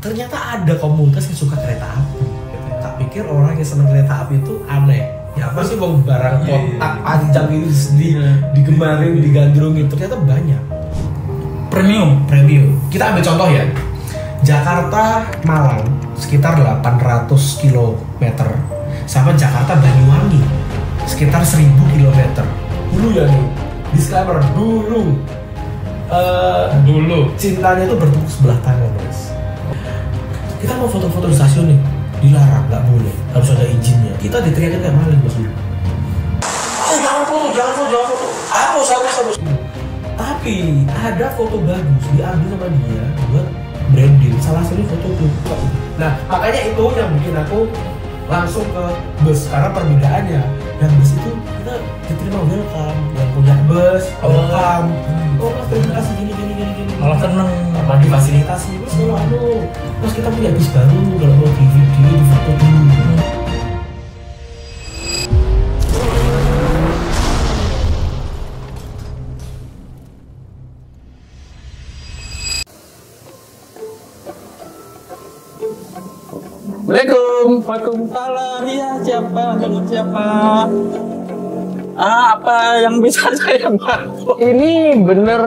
ternyata ada komunitas yang suka kereta api. Tak pikir orang yang seneng kereta api itu aneh. Ya apa sih bang barang kotak panjang ini digemarin, digandrungin, ternyata banyak. Premium. Kita ambil contoh ya. Jakarta Malang sekitar 800 km sama Jakarta Banyuwangi sekitar 1000 km. Dulu ya nih, disclaimer dulu cintanya itu bertepuk sebelah tangan guys. Kita mau foto-foto di stasiun nih, dilarang, nggak boleh, harus ada izinnya. Kita diteriakin kayak maling mas. Jangan foto. Hapus. Tapi ada foto bagus diambil sama dia buat branding, salah satu foto itu. Nah makanya itu yang bikin aku langsung ke bus, karena perbedaannya yang bus itu kita diterima welcome, yang punya bus welcome, mas terima kasih gini Malah seneng apalagi fasilitasi terus kalau terus kita punya bus baru, kalau mau di video di foto dulu. Waalaikumsalam. Iya, siapa? Apa yang bisa saya bantu? Ini bener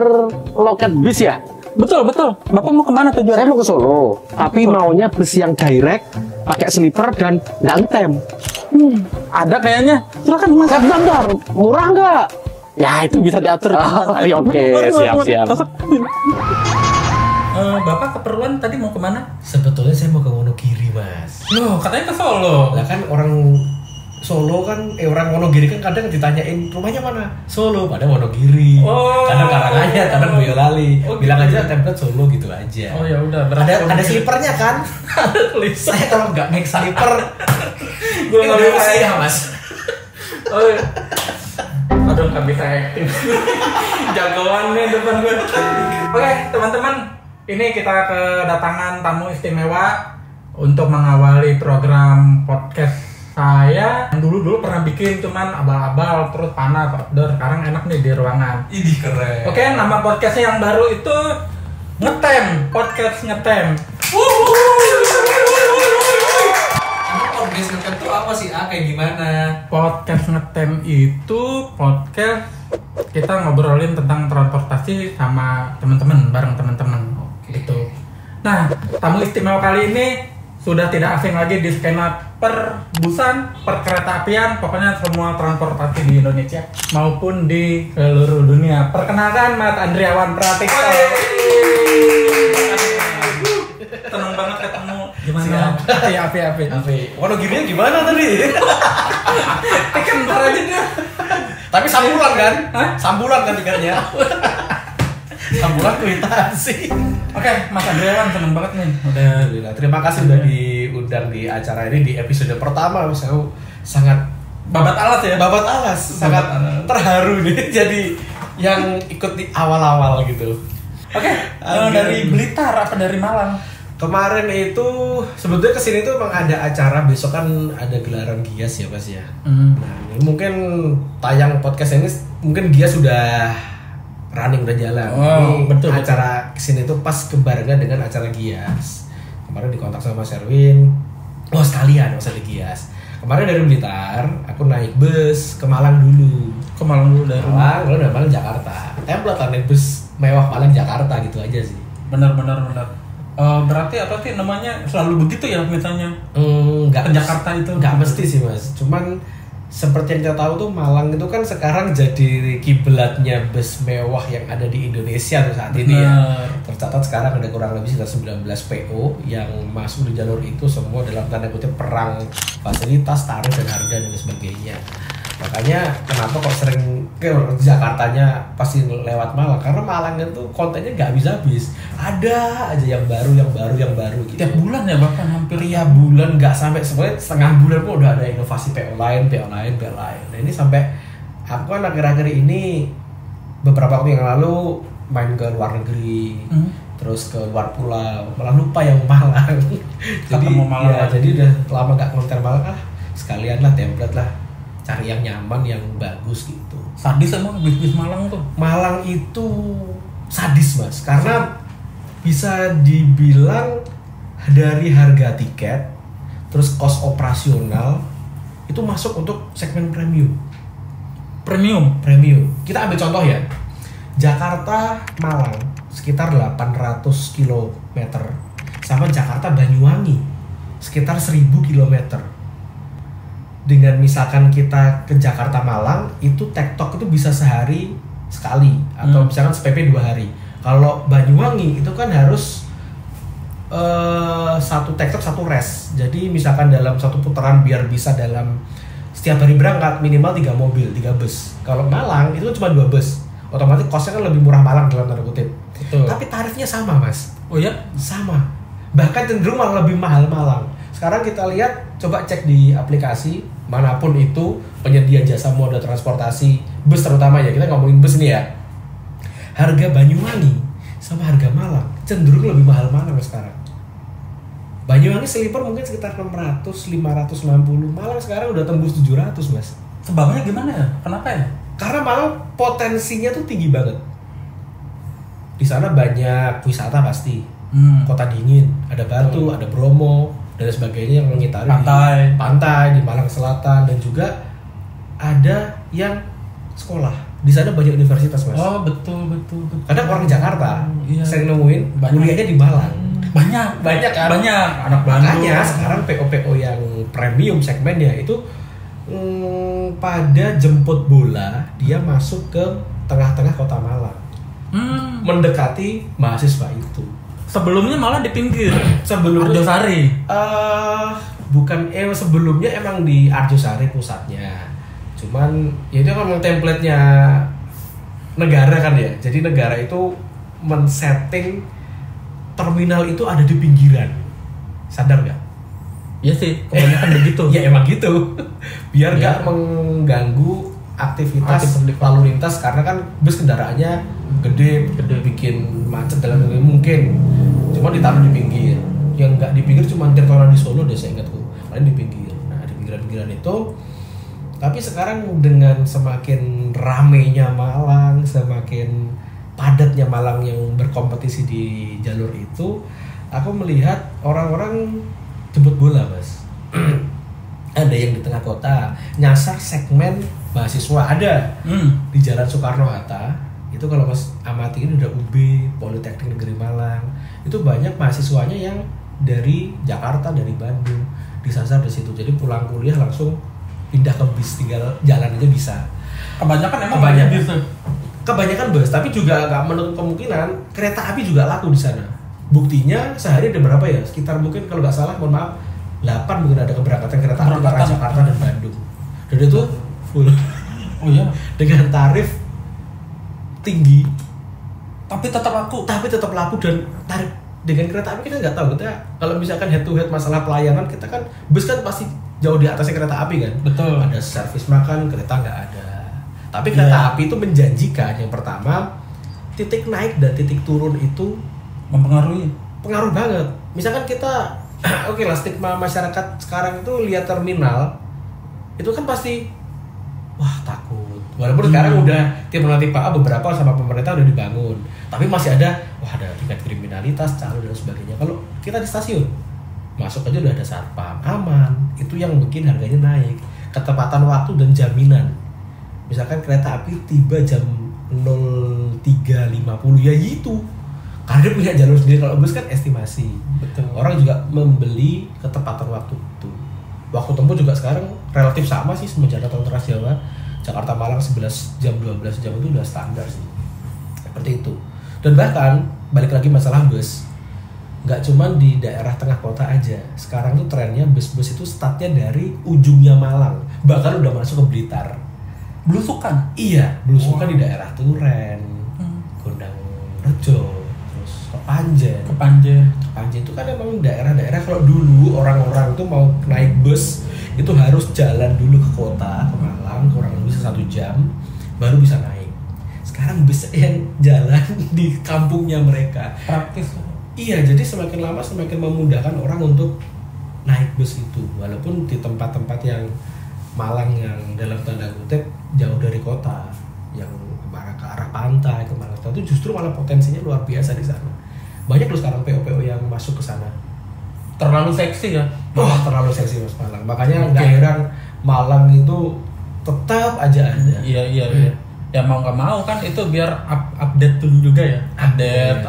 loket bis ya? Betul. Bapak mau kemana tujuan? Saya mau ke Solo, tapi maunya bus yang direct, pakai sleeper dan nggak ngetem. Ada kayaknya. Silakan mas. Bentar, murah nggak? Ya itu bisa diatur. Oke, siap. Bapak keperluan tadi mau kemana? Sebetulnya saya mau ke Wonogiri mas. Loh, katanya ke Solo. Lah kan orang Solo kan, orang Wonogiri kan kadang ditanyain rumahnya mana? Solo, pada Wonogiri. Oh. Kadang Karanganyar, kadang Boyolali. Oh, Bilang gitu. aja template Solo gitu aja. Oh ya udah. Ada slipernya kan? Saya kalau nggak make slipper, Gue nggak bisa sih ya mas. Oh iya. Aduh nggak bisa acting. Jagoan nih depan gue. Oke teman-teman, ini kita kedatangan tamu istimewa untuk mengawali program podcast saya. Yang dulu pernah bikin cuman abal-abal terus panas outdoor. Sekarang enak nih di ruangan. Ini keren. Oke, nama podcastnya yang baru itu podcast ngetem. Ini podcast ngetem tuh apa sih? Kayak gimana? Podcast ngetem itu podcast kita ngobrolin tentang transportasi sama teman-teman, bareng teman-teman. Gitu. Nah, tamu istimewa kali ini sudah tidak asing lagi di skena perbusan, perkeretaapian, pokoknya semua transportasi di Indonesia maupun di seluruh dunia. Perkenalkan Mas Andriawan Pratikto. Seneng banget ketemu. Gimana? Api. Wonogirinya gimana tadi? Tekan ntar aja dia. Tapi sambulan kan? Hah? Sambulan kan tiganya. Sambulan kuitansi. Oke, Mas Andriawan seneng banget nih. Alhamdulillah. Terima kasih sudah diundang di acara ini di episode pertama. Saya sangat Babat alas ya? babat alas, sangat terharu nih jadi yang ikut di awal-awal gitu. Oke, dari Blitar apa dari Malang? Kemarin itu sebetulnya kesini tuh emang ada acara, besok kan ada gelaran Gias ya Mas ya. Nah ini mungkin tayang podcast ini mungkin Gias sudah running, udah jalan. Oh, Ini betul. Acara kesini tuh pas kebarengan dengan acara Gias. Kemarin dikontak sama Mas Erwin, oh sekalian Mas ada Gias. Kemarin dari Blitar, aku naik bus ke Malang dulu. Ke Malang dulu dari Malang, lalu dari Malang Jakarta. Template kan naik bus mewah Malang Jakarta gitu aja sih. Benar. Berarti apa sih namanya selalu begitu ya misalnya? Nggak Ke Jakarta itu? nggak mesti sih Mas. Cuman seperti yang kita tahu tuh Malang itu kan sekarang jadi kiblatnya bus mewah yang ada di Indonesia tuh saat ini ya. Tercatat sekarang ada kurang lebih sekitar 19 PO yang masuk di jalur itu semua dalam tanda kutip perang fasilitas, tarif dan harga dan sebagainya. Makanya kenapa kok sering ke Jakartanya pasti lewat Malang, karena Malang itu kontennya nggak habis-habis. Ada aja yang baru gitu. Tiap bulan ya bahkan hampir Tiap bulan nggak sampai sebenarnya setengah bulan pun udah ada inovasi PO lain. Nah ini sampai aku kan akhir-akhir ini beberapa waktu yang lalu main ke luar negeri, terus ke luar pulau, malah lupa yang Malang. Jadi Ketemu Malang ya, lagi. jadi udah lama nggak konten Malang, sekalian lah template lah, cari yang nyaman yang bagus gitu. sadis emang bis Malang tuh. Malang itu sadis Mas, karena bisa dibilang dari harga tiket, terus cost operasional itu masuk untuk segmen premium. Premium. Kita ambil contoh ya. Jakarta Malang sekitar 800 km sama Jakarta Banyuwangi sekitar 1000 km. Dengan misalkan kita ke Jakarta Malang itu tektok itu bisa sehari sekali atau misalkan SPP 2 hari. Kalau Banyuwangi itu kan harus satu tektok satu rest. Jadi misalkan dalam satu putaran biar bisa dalam setiap hari berangkat minimal 3 mobil, 3 bus. Kalau Malang itu cuma 2 bus. Otomatis costnya kan lebih murah Malang dalam tanda kutip. Betul. Tapi tarifnya sama, Mas. Oh ya? Sama. Bahkan cenderung malah lebih mahal Malang. Sekarang kita lihat, coba cek di aplikasi manapun itu penyedia jasa moda transportasi bus terutama ya. Kita ngomongin bus nih ya. Harga Banyuwangi sama harga Malang cenderung lebih mahal Malang sekarang. Banyuwangi sleeper mungkin sekitar 600, 560. Malang sekarang udah tembus 700, Mas. Sebabnya gimana ya? Kenapa ya? Karena Malang potensinya tuh tinggi banget. Di sana banyak wisata pasti. Kota dingin, ada Batu, ada Bromo dan sebagainya yang mengitari pantai di Malang Selatan, dan juga ada yang sekolah. Di sana banyak universitas, Mas. Oh, betul. Kadang orang Jakarta sering nemuin banyak. kuliahnya di Malang. Banyak kan? Banyak anak Bandung. Makanya sekarang PO yang premium segmennya itu pada jemput bola dia masuk ke tengah-tengah kota Malang, mendekati mahasiswa itu. Sebelumnya malah di pinggir. Sebelumnya Arjosari. Sebelumnya emang di Arjosari pusatnya. Cuman ya itu memang template-nya negara kan ya. Jadi negara itu men-setting terminal itu ada di pinggiran. Sadar nggak? Iya sih, kebanyakan begitu. Ya emang gitu. Biar nggak mengganggu aktivitas lalu lintas, karena kan bus kendaraannya gede, bikin macet dalam mungkin. Cuma ditaruh di pinggir. Yang nggak di pinggir cuma Tirtona di Solo deh saya ingatku. Paling di pinggir. Nah di pinggiran-pinggiran itu. Tapi sekarang dengan semakin ramenya Malang, semakin padatnya Malang yang berkompetisi di jalur itu, aku melihat orang-orang jemput bola, Mas. Ada yang di tengah kota nyasar segmen mahasiswa, ada di Jalan Soekarno-Hatta. Itu kalau Mas amati ini udah UB, Politeknik Negeri Malang. Itu banyak mahasiswanya yang dari Jakarta, dari Bandung, disasar di situ. Jadi pulang kuliah langsung pindah ke bis, tinggal jalan aja bisa. Kebanyakan bus, tapi juga nggak menutup kemungkinan kereta api juga laku di sana. Buktinya sehari ada berapa ya? Sekitar mungkin kalau nggak salah, mohon maaf, 8 mungkin ada keberangkatan kereta api antara Jakarta dan Bandung. Dan itu full. Oh iya. Dengan tarif tinggi, tapi tetap laku dan tarif dengan kereta api kita nggak tahu. Kita kalau misalkan head to head masalah pelayanan, kita kan bus kan pasti jauh di atasnya kereta api kan. Betul. Ada servis makan, kereta nggak ada. Tapi kereta api itu menjanjikan, yang pertama titik naik dan titik turun itu pengaruh banget. Misalkan kita oke lah, stigma masyarakat sekarang itu lihat terminal itu kan pasti wah takut. Walaupun sekarang udah tipe A beberapa sama pemerintah udah dibangun, tapi masih ada wah ada tingkat kriminalitas, calo dan sebagainya. Kalau kita di stasiun masuk aja udah ada satpam, aman. Itu yang bikin harganya naik. Ketepatan waktu dan jaminan. Misalkan kereta api tiba jam 03.50 ya gitu. Karena dia punya jalur sendiri. Kalau bus kan estimasi. Betul. Orang juga membeli ketepatan waktu itu. Waktu tempuh juga sekarang relatif sama sih semenjak datang Trans Jawa. Jakarta Malang 11 jam 12 jam itu udah standar sih. Seperti itu. Dan bahkan balik lagi masalah bus, nggak cuma di daerah tengah kota aja. Sekarang tuh trennya bus-bus itu startnya dari ujungnya Malang, bahkan udah masuk ke Blitar. Belusukan? Iya, belusukan di daerah Turen, Gondang Rejo, terus Kepanjen itu kan emang daerah-daerah. Kalau dulu orang-orang tuh mau naik bus itu harus jalan dulu ke kota, ke Malang, kurang lebih 1 jam baru bisa naik. Sekarang bus yang jalan di kampungnya mereka. Praktis. Iya, jadi semakin lama semakin memudahkan orang untuk naik bus itu. Walaupun di tempat-tempat yang Malang yang dalam tanda kutip jauh dari kota, yang ke arah pantai, ke Malang itu justru malah potensinya luar biasa di sana. Banyak loh sekarang PO-PO yang masuk ke sana. terlalu seksi ya. Wah, terlalu seksi Mas Malang. Makanya nggak heran Malang itu tetap aja ada. Iya. Ya mau nggak mau kan itu biar update dulu juga ya. Update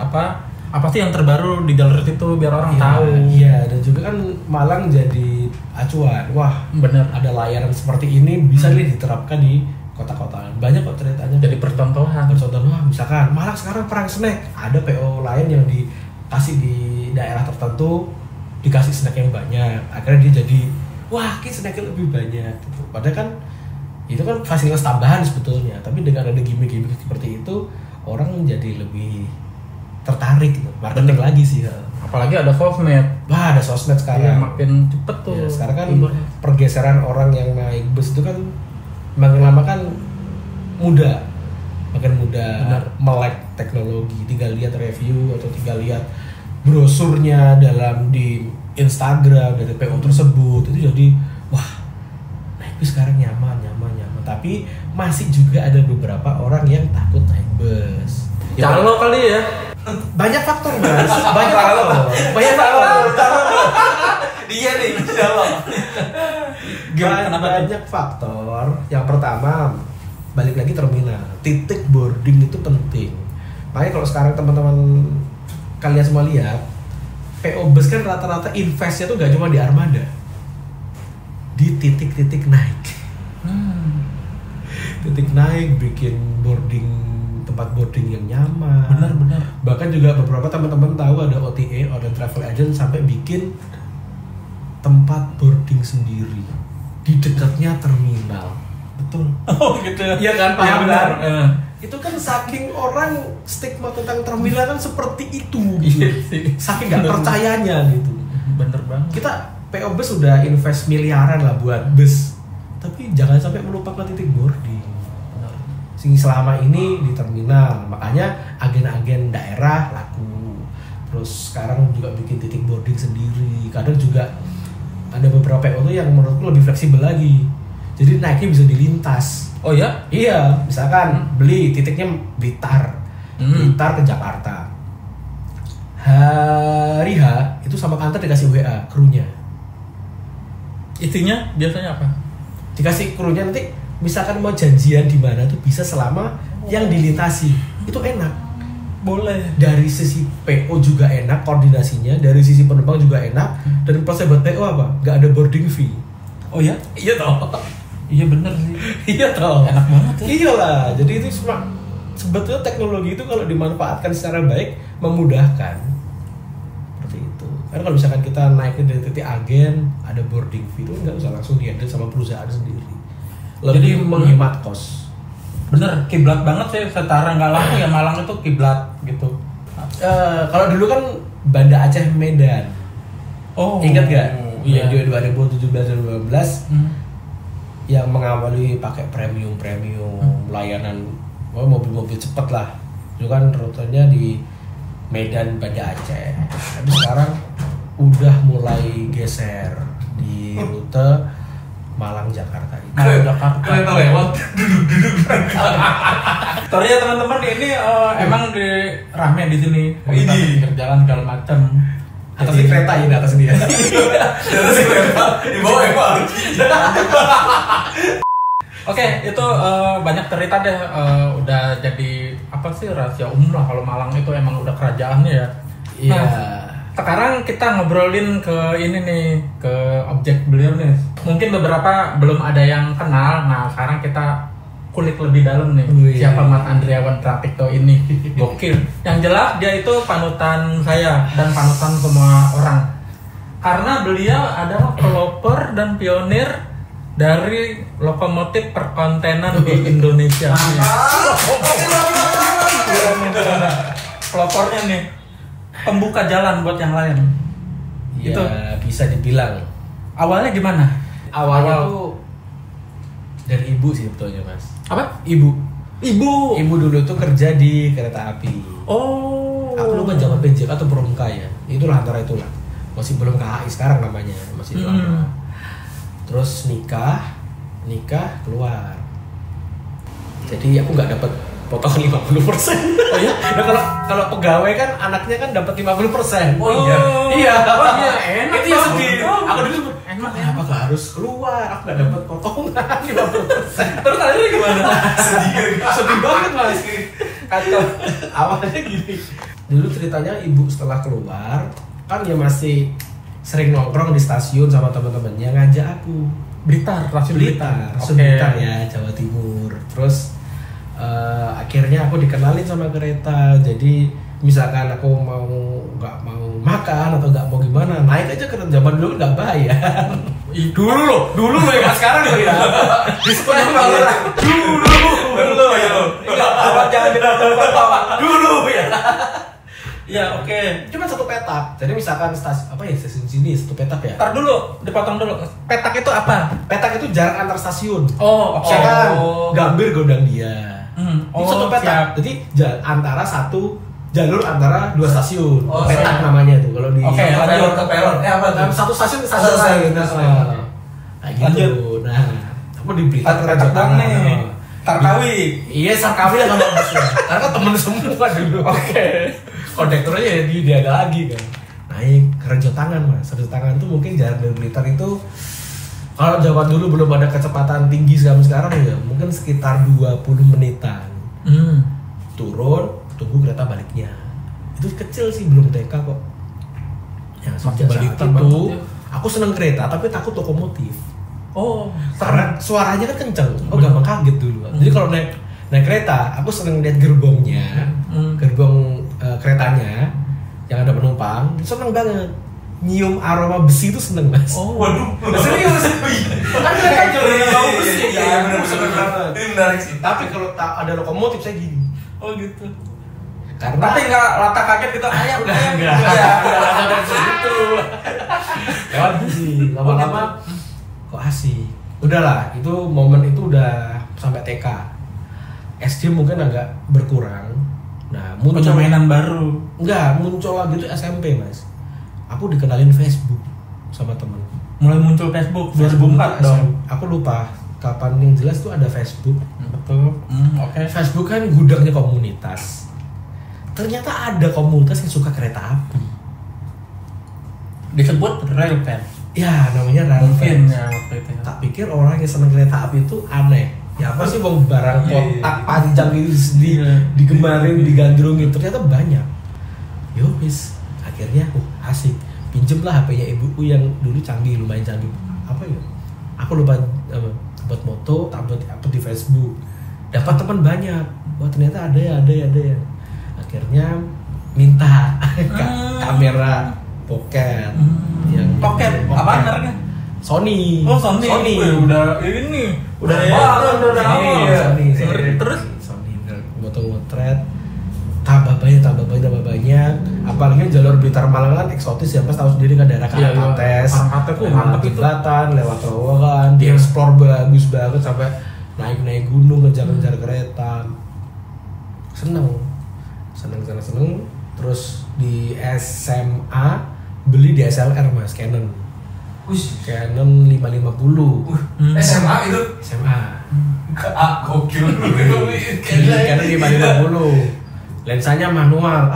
apa sih yang terbaru di jalur itu biar orang tahu. Iya, dan juga kan Malang jadi acuan. Wah, bener. ada layanan seperti ini bisa nih diterapkan di kota-kota. Banyak kok ceritanya. Jadi percontohan. Wah, misalkan Malang sekarang perang snack. Ada PO lain yang dikasih di daerah tertentu, dikasih snack yang banyak. Akhirnya dia jadi, wah, kita snacknya lebih banyak. Gitu. Padahal kan itu kan fasilitas tambahan sebetulnya. Tapi dengan ada gimmick-gimmick seperti itu, orang jadi lebih tertarik gitu. Marketing lagi sih. Apalagi ada sosmed. Wah, ada sosmed sekarang. Ya, makin cepet tuh. Ya, sekarang kan pergeseran orang yang naik bus itu kan makin lama kan makin mudah melek teknologi. Tinggal lihat review atau tinggal lihat brosurnya di Instagram dari PO tersebut, itu jadi wah, naik bus sekarang nyaman. Tapi masih juga ada beberapa orang yang takut naik bus. Calo kali ya. Banyak faktor Mas, banyak faktor. Dia nih, calo. Banyak faktor. Yang pertama, balik lagi terminal. Titik boarding itu penting. Makanya kalau sekarang teman-teman kalian semua lihat, PO bus kan rata-rata investnya tuh gak cuma di armada, di titik-titik naik. Titik naik, bikin tempat boarding yang nyaman. Benar. Bahkan juga beberapa teman-teman tahu ada OTA, ada travel agent sampai bikin tempat boarding sendiri di dekatnya terminal. Betul. Oh gitu. Iya kan, Iya benar. Itu kan saking orang stigma tentang terminal kan seperti itu gitu. Saking nggak percayanya gitu. Bener banget. Kita PO bus sudah invest miliaran lah buat bus, tapi jangan sampai melupakan titik boarding. Sing selama ini di terminal, makanya agen-agen daerah laku. Terus sekarang juga bikin titik boarding sendiri. Kadang juga ada beberapa PO tuh yang menurutku lebih fleksibel lagi. Jadi naiknya bisa dilintas. Oh ya? Iya, misalkan beli titiknya Blitar ke Jakarta. Hari H itu sama kantor dikasih WA krunya. Isinya biasanya apa? Dikasih krunya nanti misalkan mau janjian di mana tuh bisa selama yang dilintasi. Itu enak. Boleh. Dari sisi PO juga enak koordinasinya, dari sisi penumpang juga enak, dan plus buat PO apa? Gak ada boarding fee. Oh ya? Iya toh. Iya bener sih. Iya toh. Enak banget ya. Iyalah. Jadi itu sebetulnya teknologi itu kalau dimanfaatkan secara baik memudahkan. Seperti itu. Karena kalau misalkan kita naikin dari titik agen, ada boarding fee itu nggak usah langsung dihandle sama perusahaan sendiri. Lebih menghemat kos. Bener, kiblat banget sih secara nggak langsung ya Malang itu kiblat gitu. Kalau dulu kan Banda Aceh Medan. Oh. Ingat gak? Iya. Di 2017 dan 2012 yang mengawali pakai premium layanan mobil-mobil cepat lah. Itu kan rutenya di Medan Banda Aceh. Tapi sekarang udah mulai geser di rute Malang Jakarta ini. Malang Jakarta. Kereta lewat. Sorry ya teman-teman, ini emang di rame di sini. Ini pinggir jalan segala macam. Atasnya kereta ini atas dia. Atasnya kereta di bawah emang. Oke, itu banyak cerita deh. Udah jadi apa sih rahasia umum lah kalau Malang itu emang udah kerajaannya ya. Iya. Nah, sekarang kita ngobrolin ke ini nih, ke objek beliau nih. Mungkin beberapa belum ada yang kenal. Nah, sekarang kita kulik lebih dalam nih. Wih. Siapa Mat Andriawan Pratikto ini? Gokil. Yang jelas dia itu panutan saya dan panutan semua orang. Karena beliau adalah pelopor dan pionir dari lokomotif perkontenan di Indonesia. Pelopornya nih, pembuka jalan buat yang lain. Ya, Itu bisa dibilang. awalnya gimana? Awalnya tuh dari ibu sih betulnya Mas. Apa? Ibu Ibu. dulu tuh kerja di kereta api. Oh. Aku lupa zaman PJK atau Perumka ya. Itulah antara itulah. Masih belum KHI sekarang namanya, masih lama. Terus nikah keluar. Jadi aku nggak dapat potongan 50%. Oh ya? Nah, kalau pegawai kan anaknya kan dapat 50%. Oh iya. Iya. Oh iya, enak gak harus keluar, aku gak dapat potongan 50%. Terus akhirnya gimana? Sedih banget mas. Kacau. Awalnya gini. Dulu ceritanya ibu setelah keluar kan ya masih sering nongkrong di stasiun sama teman-temannya, ngajak aku. Blitar, stasiun Blitar, Blitar. stasiun Blitar ya, Jawa Timur. Terus akhirnya aku dikenalin sama kereta. Jadi misalkan aku nggak mau makan atau nggak mau gimana, naik aja kereta. Zaman dulu nggak bayar. Dulu loh ya, sekarang loh ya. Diskon dulu ya. Awal jangan dulu ya. Ya oke. Cuma satu petak. Jadi misalkan stasiun sini satu petak ya. Ntar dulu, dipotong dulu. Petak itu apa? Petak itu jarak antar stasiun. Oh, Misalkan Gambir Gondang Dia. Itu satu petak. Siap. Jadi antara satu jalur antara dua stasiun. Oh, petak siap. namanya tuh kalau di Oke, Pelor ke pelor. Apa tuh? satu stasiun ke Satu stasiun lain. stasiun. Nah gitu. Nah, aku di Blitar Petak dong nih. Tarkawi. Iya, Sarkawi lah kalau busnya. Karena temen semua dulu. Oke. Kondekturnya dia ada lagi kan. Naik kerja tangan mas. Kerja tangan tuh mungkin jarak dari Blitar itu kalau zaman dulu belum ada kecepatan tinggi sekarang ya mungkin sekitar 20 menitan. Turun, tunggu kereta baliknya. Itu kecil sih, belum TK kok. Ya, sejak saat balita itu banget ya. aku seneng kereta tapi takut lokomotif. Oh, Karena suaranya kan kenceng, aku gampang kaget dulu. Jadi kalau naik kereta, aku seneng lihat gerbongnya, gerbong keretanya yang ada penumpang, seneng banget. Nyium aroma besi itu seneng mas. Oh, Waduh. Serius? Kan kereta jadi aroma besi. Iya, benar, Aku seneng benar. banget. Ini menarik sih. Tapi kalau ada lokomotif saya gini. oh gitu. Karena Tapi nggak lata kaget gitu ayam. enggak ada segitu. Lewat sih, lama-lama kok asik. Udahlah, itu momen itu udah sampai TK. SD mungkin agak berkurang. Nah, Punya mainan baru. Enggak, muncul lagi tuh SMP, Mas. Aku dikenalin Facebook sama temen. Mulai muncul Facebook 2004 dong. Aku lupa kapan, yang jelas tuh ada Facebook. Betul. Oke. Facebook kan gudangnya komunitas. Ternyata ada komunitas yang suka kereta api. Disebut railpan. Ya, namanya Mungkin Railfan. ya waktu itu. ya. Tak pikir orang yang seneng kereta api itu aneh. Ya apa sih bang barang Iya, kotak panjang ini Iya. digemarin, digandrungin, ternyata banyak. Yo wis, akhirnya asik. Pinjem lah HP-nya ibuku yang dulu canggih, lumayan canggih. Apa ya? Aku lupa buat moto, upload di Facebook. Dapat teman banyak. Wah ternyata ada ya. Akhirnya minta kamera pocket yang Pocket, apaan mereknya? Sony. Oh, Sony. Wih, udah ini. Udah Udah Iya. Sony. Terus Sony motret tambah banyak. Apalagi jalur Blitar Malang kan eksotis ya, Mas tahu sendiri kan daerah Iya, iya. Karangkates. Karangkates tuh mantep itu. Jembatan, lewat terowongan, dieksplor bagus banget sampai naik gunung, ngejar kereta. Seneng. Terus di SMA beli DSLR Mas, Canon. Canon 550. SMA itu. SMA. Gokil. Canon 550. Lensanya manual.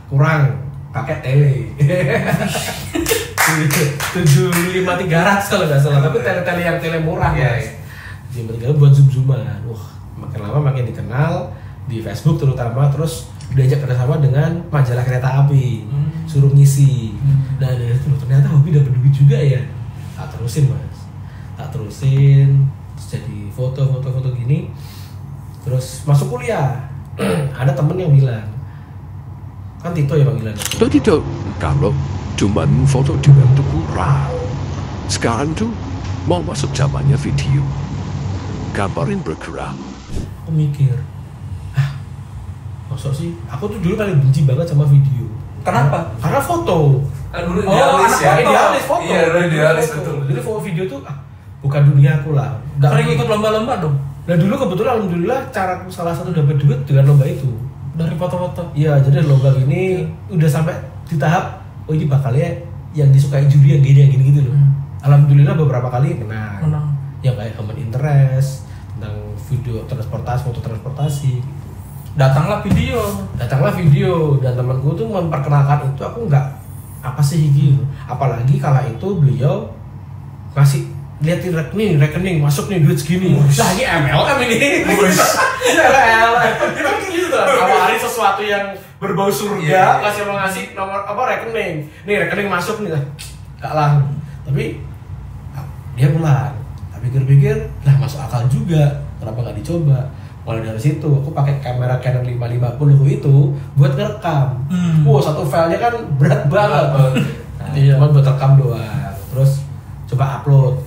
Kurang. Pakai tele. 75300 kalau nggak salah. Tapi tele yang tele murah Mas. Di mereka buat zoom-zooman. Makin lama makin dikenal di Facebook terutama, terus diajak kerjasama dengan majalah kereta api, suruh ngisi. Nah dari itu ternyata hobi dapat duit juga ya. Tak terusin Mas, terus jadi foto gini, terus masuk kuliah. Ada temen yang bilang, kan Tito ya panggilan. Tito, kalau cuman foto juga tuh kurang. Sekarang tuh mau masuk zamannya video. Gambarin bergerak. Aku mikir, masuk sih? Aku tuh dulu paling benci banget sama video. Kenapa? Karena foto. Kan dulu Oh, idealis anak ya. Idealis foto. Iya, dulu idealis Foto. betul. Jadi video tuh bukan dunia aku lah. Sering ikut lomba-lomba dong. Nah dulu kebetulan alhamdulillah cara salah satu dapat duit dengan lomba itu. Dari foto-foto. Iya, jadi lomba ini udah sampai di tahap ini bakalnya yang disukai juri yang gini gitu loh. Alhamdulillah beberapa kali menang. Ya kayak common interest tentang video transportasi, foto transportasi. Datanglah video. Dan temanku tuh memperkenalkan itu, aku nggak apa sih gitu. Apalagi kala itu beliau masih liatin rekening masuk nih duit segini. Nah ini MLM ini. MLM. Kita gitu kan. Awali sesuatu yang berbau surga, kasih mau ngasih nomor rekening. Nih rekening masuk nih. Gak lang. Tapi dia pulang. Tapi pikir-pikir, lah masuk akal juga. Kenapa nggak dicoba? Mulai dari situ, aku pakai kamera Canon 550 itu buat ngerekam. Satu filenya kan berat banget. Cuma buat rekam doang. Terus coba upload.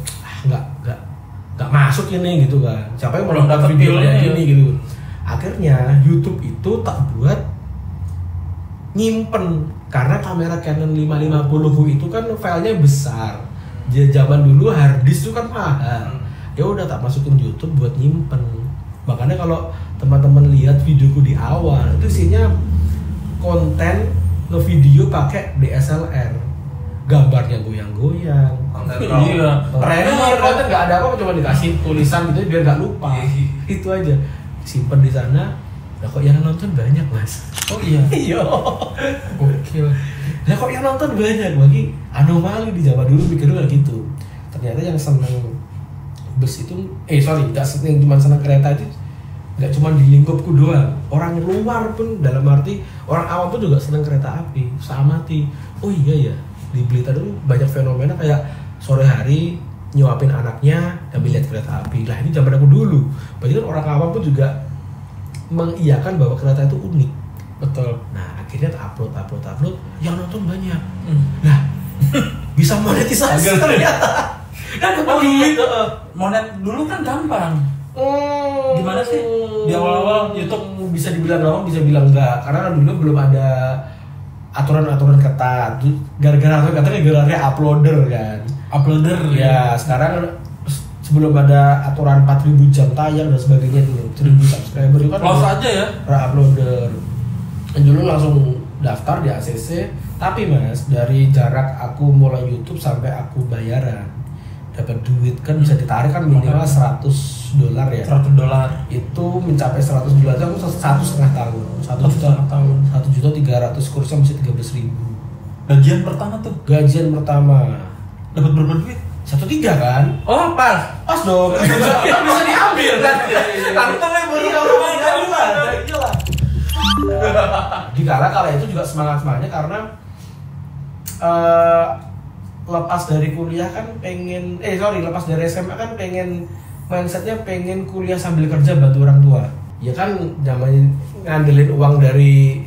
Nggak masuk ini gitu kan. Siapa yang mau dapat video kayak gini gitu. Akhirnya YouTube itu tak buat nyimpen karena kamera Canon 550 itu kan filenya besar. Zaman dulu hard disk itu kan mahal. Ya udah tak masukin YouTube buat nyimpen. Makanya kalau teman-teman lihat videoku di awal itu isinya konten ngevideo pakai DSLR, gambarnya goyang-goyang. Iya. Keren konten nggak ada apa, cuma dikasih tulisan gitu biar nggak lupa. Itu aja simpen di sana. Lah kok yang nonton banyak mas? Oh iya. Iya. Gokil. Lah kok yang nonton banyak? Bagi anomali di zaman dulu pikirnya gitu. Ternyata yang seneng bus itu, nggak seneng cuma seneng kereta itu, nggak cuma di lingkupku doang. Orang luar pun dalam arti orang awam pun juga seneng kereta api. Samati. Oh iya ya, di Blitar dulu banyak fenomena kayak sore hari nyuapin anaknya sambil lihat kereta api. Lah ini zaman aku dulu. Berarti kan orang awam pun juga mengiyakan bahwa kereta itu unik. Betul. Nah akhirnya upload, yang nonton banyak. Nah bisa monetisasi ternyata. Dan duit monet dulu kan gampang. Gimana sih di awal-awal YouTube? Bisa dibilang gampang, bisa bilang enggak. Karena dulu belum ada aturan-aturan ketat. Gara-gara uploader kan. Uploader ya. Sekarang sebelum ada aturan 4.000 jam tayang dan sebagainya itu 1.000 subscriber itu kan close aja ya. Uploader. Dulu langsung daftar di ACC. Tapi mas, dari jarak aku mulai YouTube sampai aku bayaran dapat duit kan bisa ditarik kan minimal $100 ya. $100 itu mencapai $100 itu aku 1,5 tahun. 1.300.000 kursnya masih 13.000. Gajian pertama tuh. Gajian pertama Dapat berapa duit? 1,3 kan? Oh pas dong. Bisa diambil kan? Kantongnya baru kala itu juga semangatnya karena lepas dari kuliah kan lepas dari SMA kan pengen mindsetnya pengen kuliah sambil kerja bantu orang tua. Ya kan namanya ngandelin uang dari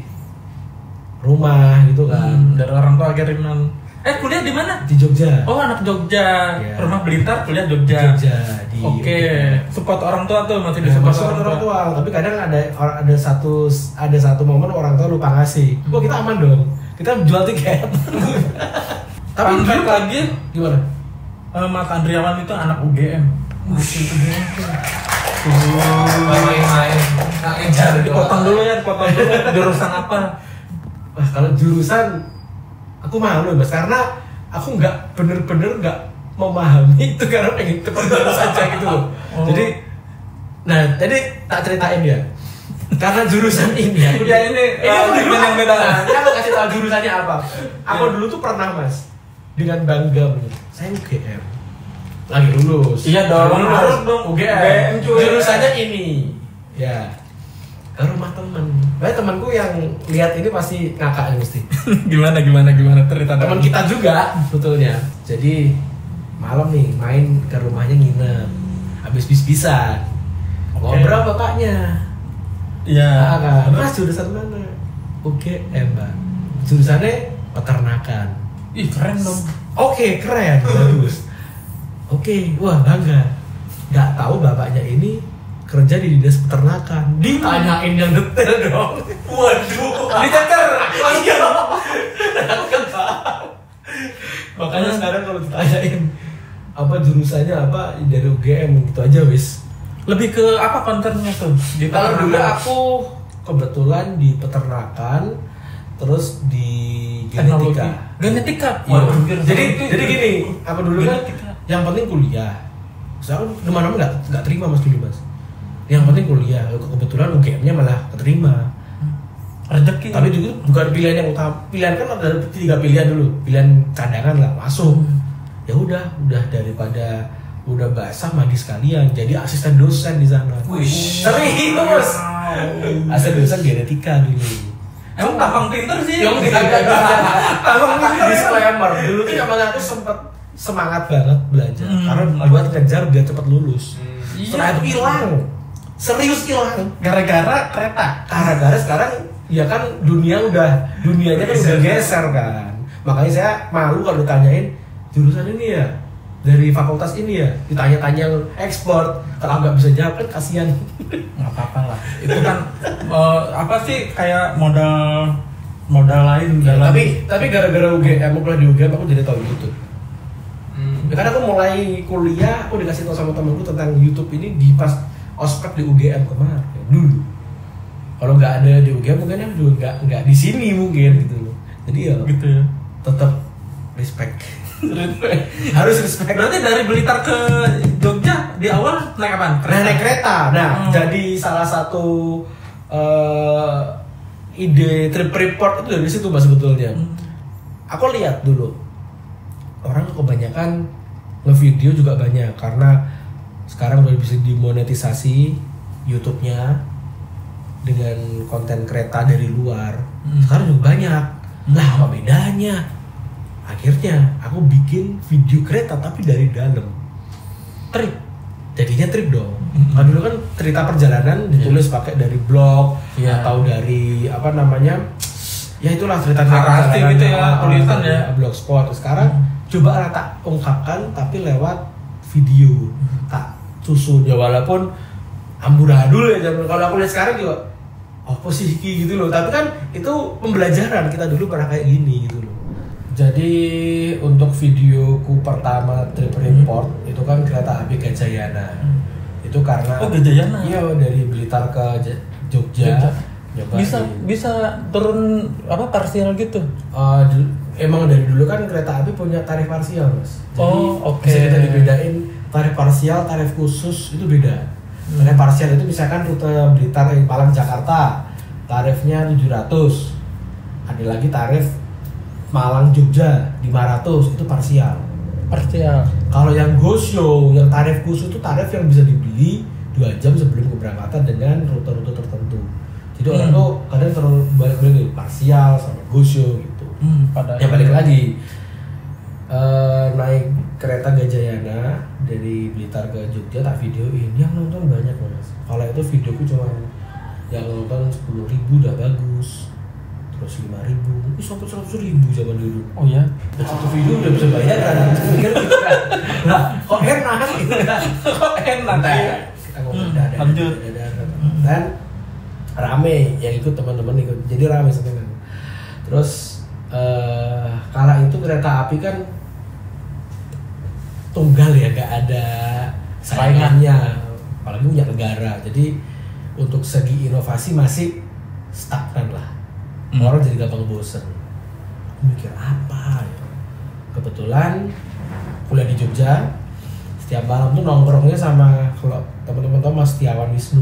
rumah gitu kan. Dari orang tua kiriman. Kuliah di mana? Di Jogja. Oh anak Jogja. Ya. Rumah Blitar, kuliah Jogja. Di Oke. Support orang tua tuh masih disupport orang tua. Tapi kadang ada satu momen orang tua lupa ngasih. Wah kita aman dong. Kita jual tiket. Tapi Andri lagi gimana? Mas Andriawan itu anak UGM. UGM tuh. Main-main. Dipotong dulu. Jurusan apa? Wah kalau jurusan aku malu mas karena aku nggak bener-bener nggak memahami itu karena pengen cepet lulus aja gitu loh. Jadi tak ceritain ya. Karena jurusan ini aku ini yang beda. Aku kasih tahu jurusannya apa. Aku dulu tuh pernah mas dengan bangga saya UGM lagi lulus. Iya dong, harus dong UGM. Jurusannya ini. Ya. Ke rumah temen. Temanku yang lihat ini pasti ngakak nih mesti. Gimana cerita Teman kita juga sebetulnya. Jadi malam nih main ke rumahnya nginep. Habis bis-bisan. Ngobrol bapaknya. Iya. Kan. Mas jurusan mana? UGM, Mbak. Jurusannya peternakan. Ih, keren dong. Oke, keren. Bagus. Oke, wah bangga. Nggak tahu bapaknya ini kerja di dinas peternakan. Ditanyain yang detail dong. Waduh. Diteker. Iya. Makanya sekarang kalau ditanyain apa jurusannya apa dari UGM gitu aja wis. Lebih ke apa kontennya tuh? Kalau dulu aku kebetulan di peternakan, terus di genetika. Genetika. Waduh. Jadi gini, apa dulu kan yang penting kuliah. Sekarang kemana-mana nggak terima mas dulu mas. Yang penting kuliah. Kebetulan UGM-nya malah keterima. Rezeki. Tapi itu bukan pilihan yang utama. Pilihan kan ada 3 pilihan dulu. Pilihan cadangan lah masuk. Ya udah daripada udah basah mandi sekalian, jadi asisten dosen di sana. Wih, Serius. Asisten dosen genetika dulu. Emang tampang pinter sih. Yang Tampang pinter. Disclaimer dulu tuh zaman aku sempet semangat banget belajar karena buat kejar biar cepet lulus. Setelah itu hilang, serius hilang. Gara-gara kereta. Gara-gara sekarang ya kan dunianya kan udah geser kan. Makanya saya malu kalau ditanyain jurusan ini ya dari fakultas ini ya, ditanya-tanya yang ekspor, kalau nggak bisa jawab kan kasihan. Nggak apa-apa lah. Itu kan apa sih kayak modal lain Ya, dalam. tapi gara-gara UGM, aku kuliah di UGM aku jadi tahu YouTube. Ya, karena aku mulai kuliah, aku dikasih tahu sama temanku tentang YouTube ini di pas ospek di UGM kemarin dulu. Kalau nggak ada di UGM mungkin aku juga nggak di sini mungkin gitu loh. Jadi ya Gitu ya. tetap respect. Harus respect. Berarti dari Blitar ke Jogja di awal naik apaan? Naik kereta. Nah, jadi salah satu ide trip report itu dari situ Mas sebetulnya. Aku lihat dulu orang kebanyakan ngevideo juga banyak karena sekarang udah bisa dimonetisasi YouTube-nya dengan konten kereta dari luar. Sekarang juga banyak. Lah apa bedanya? Akhirnya aku bikin video kereta tapi dari dalam. Trip. Jadinya trip dong. Nah, dulu kan cerita perjalanan ditulis pakai dari blog atau dari apa namanya? Ya itulah cerita Narasi perjalanan gitu ya, tulisan ya. blogspot. Sekarang coba tak ungkapkan tapi lewat video. Tak susun ya walaupun amburadul ya. Kalau aku lihat sekarang juga apa sih gitu loh. Tapi kan itu pembelajaran, kita dulu pernah kayak gini gitu loh. Jadi untuk videoku pertama trip report itu kan kereta api Gajayana. Itu karena Gajayana. Iya, dari Blitar ke Jogja. Bisa turun apa parsial gitu. Emang dari dulu kan kereta api punya tarif parsial, Mas. Jadi oke. bisa kita dibedain tarif parsial, tarif khusus itu beda. Tarif parsial itu misalkan rute Blitar Malang Jakarta, tarifnya 700. Ada lagi tarif Malang Jogja 500, itu parsial. Kalau yang go show, yang tarif khusus itu tarif yang bisa dibeli 2 jam sebelum keberangkatan dengan rute-rute tertentu. Jadi orang tuh kadang terlalu balik-balik parsial sama go show gitu. Ya balik lagi naik kereta Gajayana dari Blitar ke Jogja tak videoin, yang nonton banyak Mas. Kalau itu videoku cuma yang nonton 10.000 udah bagus, terus 5.000, sampai 100.000 zaman dulu. Oh ya? Dan satu video udah bisa bayar kan? Nah, kok enak gitu kan? Kok enak? Kita ngomong lanjut. Dan rame yang ikut, teman-teman ikut, jadi rame sebenarnya. Terus kala itu kereta api kan tunggal ya, gak ada saingannya, apalagi punya negara. Jadi untuk segi inovasi masih stagnan lah. Orang jadi gampang bosen. Mikir apa ya? Kebetulan kuliah di Jogja, setiap malam tuh nongkrongnya sama, kalau teman-teman tahu Mas Setiawan Wisnu.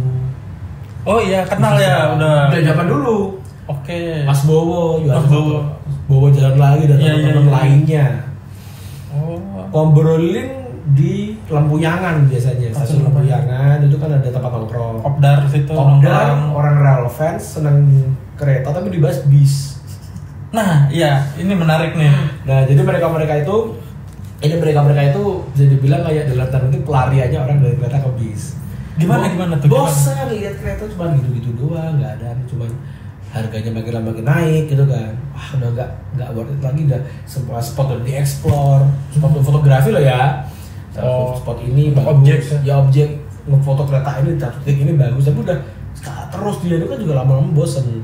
Oh iya, kenal ya, udah zaman dulu. Oke. Mas Bowo, Mas Bowo. Bowo jalan lagi dan teman-teman lainnya. Oh. Ngobrolin di Lempuyangan biasanya, stasiun Lempuyangan itu kan ada tempat nongkrong. Kopdar situ. Kopdar, orang rel fans seneng kereta tapi dibahas bis. Nah, iya, ini menarik nih. Nah, jadi mereka itu bisa dibilang kayak dalam tanda kutip pelariannya orang dari kereta ke bis. Gimana tuh? Bosan lihat kereta cuma gitu-gitu doang, nggak ada, cuma harganya makin lama makin naik gitu kan. Wah, udah nggak worth it lagi, dah semua spot udah dieksplor, spot fotografi loh ya. Spot ini bagus, objek ngefoto kereta ini, satu titik ini bagus, tapi udah terus dia itu kan juga lama-lama bosen.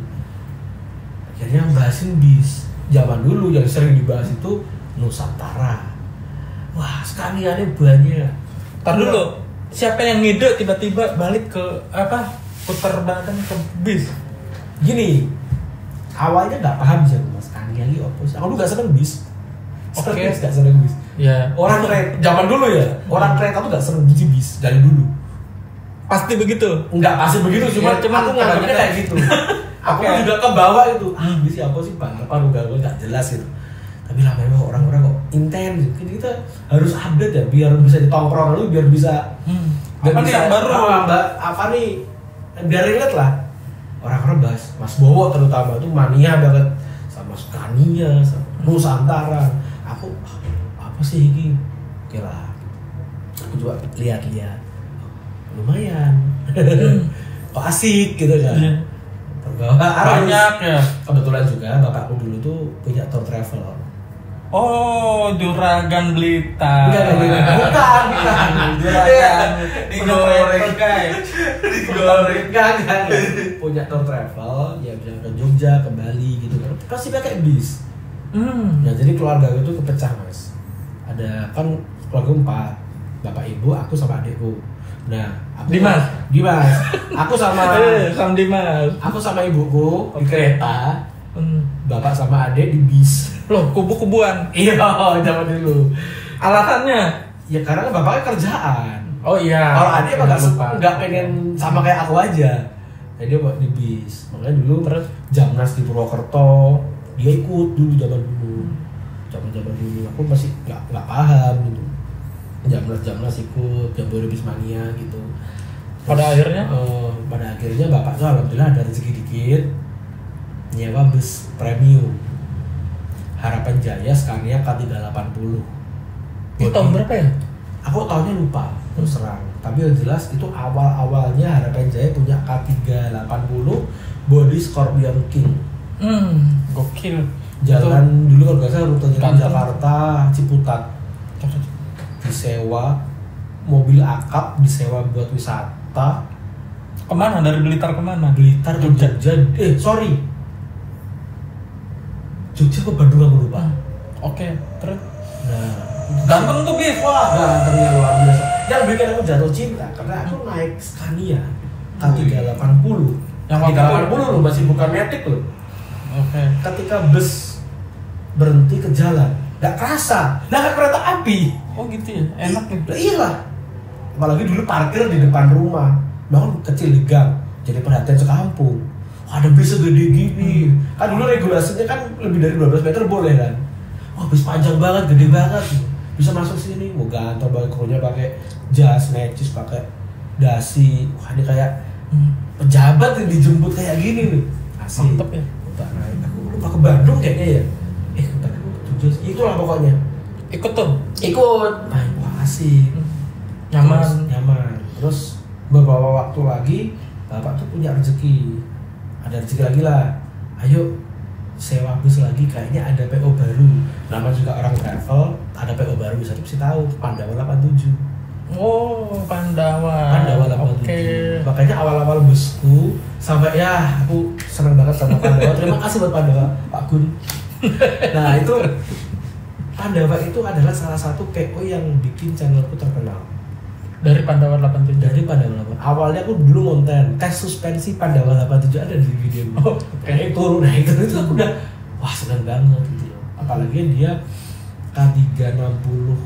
Akhirnya bahasin bis. Zaman dulu yang sering dibahas itu Nusantara. Wah, sekaliannya banyak. Tar dulu, siapa yang ngide tiba-tiba balik ke apa? Putar badan ke bis. Gini, awalnya nggak paham sih Mas, Kaniali opos. Aku nggak seneng bis. Oke. Nggak seneng bis. Ya. Orang kereta zaman dulu ya, orang kereta tuh nggak seneng bis dari dulu. Pasti begitu. Nggak pasti begitu, cuma cuman aku nganggapnya kayak gitu. Aku juga ke bawah itu. Bis apa sih Bang? Apa nggak jelas gitu. tapi lama-lama orang-orang kok intens gitu. Kita harus update ya biar bisa ditongkrong dulu, biar bisa apa nih yang baru? Apa nih biar relate lah. Orang-orang bahas Mas Bowo terutama tuh mania banget sama Scania, sama Nusantara. Aku apa sih ini? Oke lah, aku juga lihat-lihat, lumayan, kok asik gitu kan. Terbawa Banyak ya. Kebetulan juga bapakku dulu tuh punya tour travel. Oh, Juragan Blitar. Bukan. Juragan Digoreng. guys. Digoreng. Enggak. Punya tour travel, ya bisa ke Jogja, ke Bali gitu kan. Pasti pakai bis. Nah, jadi keluarga itu kepecah, Mas. Ada kan keluarga 4. Bapak ibu, aku sama adikku. Nah, aku Dimas. Aku sama Sam Dimas. aku sama ibuku di kereta. Bapak sama adik di bis. Loh, kubu-kubuan. Iya, zaman dulu. Alasannya? Ya karena kan bapaknya kerjaan. Oh iya. Kalau adik emang lupa. nggak pengen sama kayak aku aja. Jadi dia buat di bis. Makanya dulu terus Jamnas di Purwokerto dia ikut dulu zaman dulu. Zaman dulu aku masih nggak paham gitu. Jamnas ikut Jambore Bismania gitu. Terus, Pada akhirnya bapak tuh alhamdulillah ada rezeki dikit nyewa bus premium Harapan Jaya Scania K380. Itu tahun berapa ya? Aku tahunnya lupa terus terang. Tapi yang jelas itu awal-awalnya Harapan Jaya punya K380 body Scorpion King. Gokil. Jalan dulu kalau nggak salah rutenya Kantor. Jakarta Ciputat. Disewa mobil akap, disewa buat wisata. Kemana? Dari Blitar kemana? Blitar ke Jogja. Jogja ke Bandung aku lupa. Oke, terus? Nah, Ganteng tuh bis. wah, gantengnya luar biasa. Yang bikin aku jatuh cinta karena aku naik Scania K380. Yang K380 loh, masih bukan Matic loh. Oke. Ketika bus berhenti ke jalan, nggak kerasa, nggak kereta api. Oh gitu ya, enak ya. Iyalah. Apalagi dulu parkir di depan rumah, bahkan kecil di gang, jadi perhatian sekampung. Wah, ada bis segede gini. Kan dulu regulasinya kan lebih dari 12 meter boleh kan. Wah, bis panjang banget, gede banget. Bisa masuk sini, mau gantor balkonnya pakai jas necis, pakai dasi. Wah, ini kayak pejabat yang dijemput kayak gini nih. Asik. Mantep ya. Udah naik. Aku lupa ke Bandung kayaknya ya. Bentar, itulah pokoknya. Ikut tuh. Ikut. Nah, wah asik. Nyaman. Terus beberapa waktu lagi bapak tuh punya rezeki. Ada rezeki lagi lah. Ayo sewa bus lagi, kayaknya ada PO baru. Nama juga orang travel, ada PO baru bisa tahu. Pandawa 87. Oh, Pandawa. Pandawa 87. Oke. Makanya awal-awal busku sampai ya aku senang banget sama Pandawa. Terima kasih buat Pandawa, Pak Gun. Nah, itu Pandawa itu adalah salah satu PO yang bikin channelku terkenal. Dari Pandawa 87. Dari Pandawa 87. Awalnya aku dulu ngonten tes suspensi Pandawa 87 ada di video. Oh, kayak turun nah itu aku udah wah senang banget gitu loh. Apalagi dia K360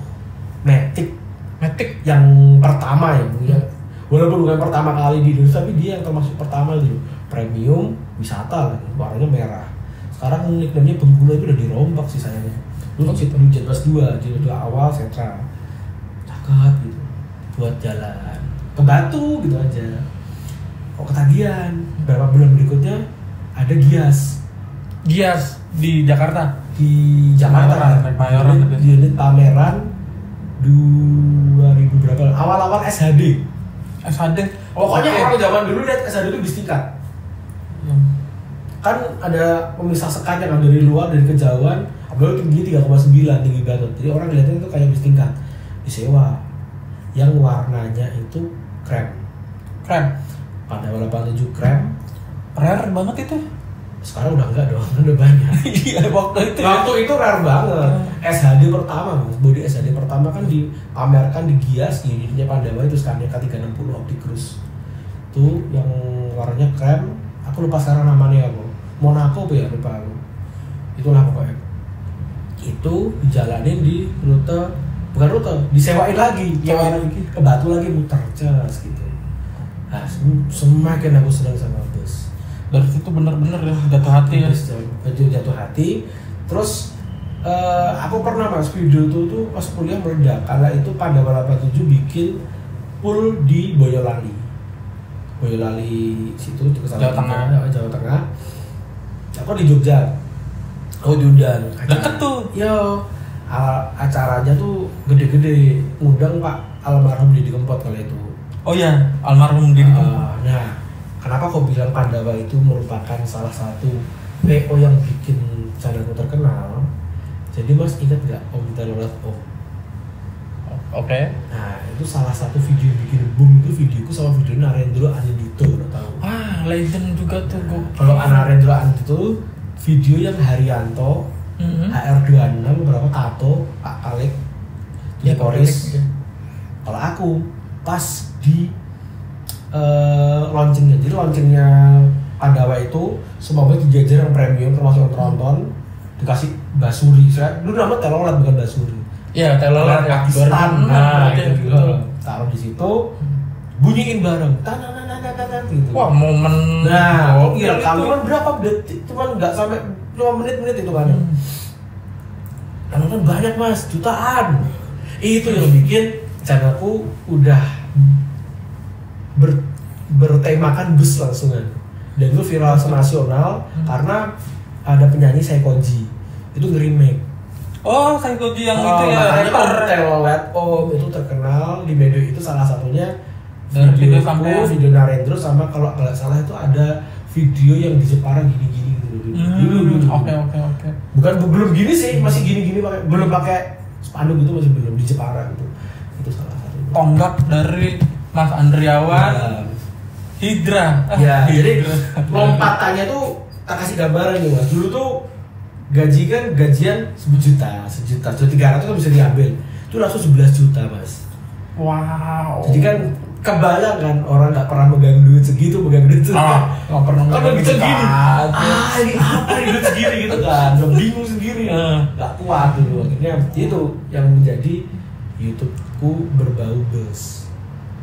Matic yang pertama ya. Walaupun bukan pertama kali di Indonesia tapi dia yang termasuk pertama gitu. Premium wisata lagi, warnanya merah. Sekarang nickname-nya Bengkulu itu udah dirombak sih sayangnya. Dulu Jetbus 2 di awal Setra. Cakep gitu. Buat jalan ke Batu gitu aja. Kok ketagihan. Berapa bulan berikutnya ada Gias di Jakarta. Di Jakarta Mayoran. di unit pameran 2000 berapa awal-awal SHD. Pokoknya orang zaman dulu lihat SHD itu bis tingkat. Kan ada pemisah sekatnya kan dari luar, dari kejauhan, apalagi tinggi 3,9, tinggi banget. Jadi orang lihatnya itu kayak bis tingkat disewa. Yang warnanya itu krem. Pandawa 87 krem. Rare banget itu. Sekarang udah enggak dong, udah banyak. Iya, waktu Itu rare banget. SHD pertama, body SHD pertama kan dipamerkan di Gias, di unitnya Pandawa itu Scania K360 Opti Cruise. Itu yang warnanya krem. Aku lupa sekarang namanya apa. Monaco apa ya, lupa aku. Itulah pokoknya. Itu dijalanin di bukan rute, disewain lagi ke Batu lagi muter cas gitu. Nah, semakin aku senang sama bus. Dari situ bener-bener ya jatuh hati ya. Jatuh hati. Terus Aku pernah mas video tuh pas kuliah meledak karena itu Pandawa 87 bikin pool di Boyolali situ di Jawa Tengah. Aku di Jogja, aku diundang. Deket tuh. Yo, acaranya tuh gede-gede, ngundang Pak almarhum Didi Kempot kali itu. Oh iya, almarhum Didi Kempot. Nah, kenapa kau bilang Pandawa itu merupakan salah satu PO yang bikin channelku terkenal? Jadi mas ingat nggak Om Telolet Om? Oke. Nah itu salah satu video yang bikin boom itu videoku sama video Narendra Anindito, udah tahu? Legend juga tuh gua. Kalau Narendra Anindito video yang Haryanto, HR26 beberapa Tato, Pak Kalik, Ya, Poris. Kalau aku pas di launchingnya, jadi launchingnya Pandawa itu semuanya dijajar yang premium termasuk yang tronton, dikasih basuri. Saya dulu nama Telolet bukan basuri. Iya, Telolet ya. Pakistan. Nah, gitu. gitu. Taruh di situ, bunyiin bareng. Gitu. Wah, momen. Nah, iya kan berapa detik? Cuman nggak sampai 5 menit itu kan. Nonton banyak mas, jutaan. Itu yang bikin channelku udah bertemakan bus langsungan. Dan itu viral senasional karena ada penyanyi Saikoji itu nge-remake. Oh, Saikoji yang itu ya, rapper rapper. Telolet Om itu terkenal di media itu salah satunya Dan video video Narendra sama kalau nggak salah itu ada video yang di Jepara gini-gini dulu. Oke. Bukan belum gini sih, masih gini-gini belum pakai spanduk gitu, masih belum di Jepara gitu. Itu salah satunya. Tonggak dari Mas Andriawan. Hidra. Jadi lompatannya tuh tak kasih gambaran nih mas. Dulu tuh gajian 1 juta 300 kan bisa diambil. Itu langsung 11 juta mas. Wow. Jadi kan kebayang kan orang nggak pernah megang duit segitu, nggak pernah megang duit segini. ini apa duit segini gitu kan, udah bingung sendiri, nggak kuat dulu. Akhirnya itu yang menjadi YouTubeku berbau bus.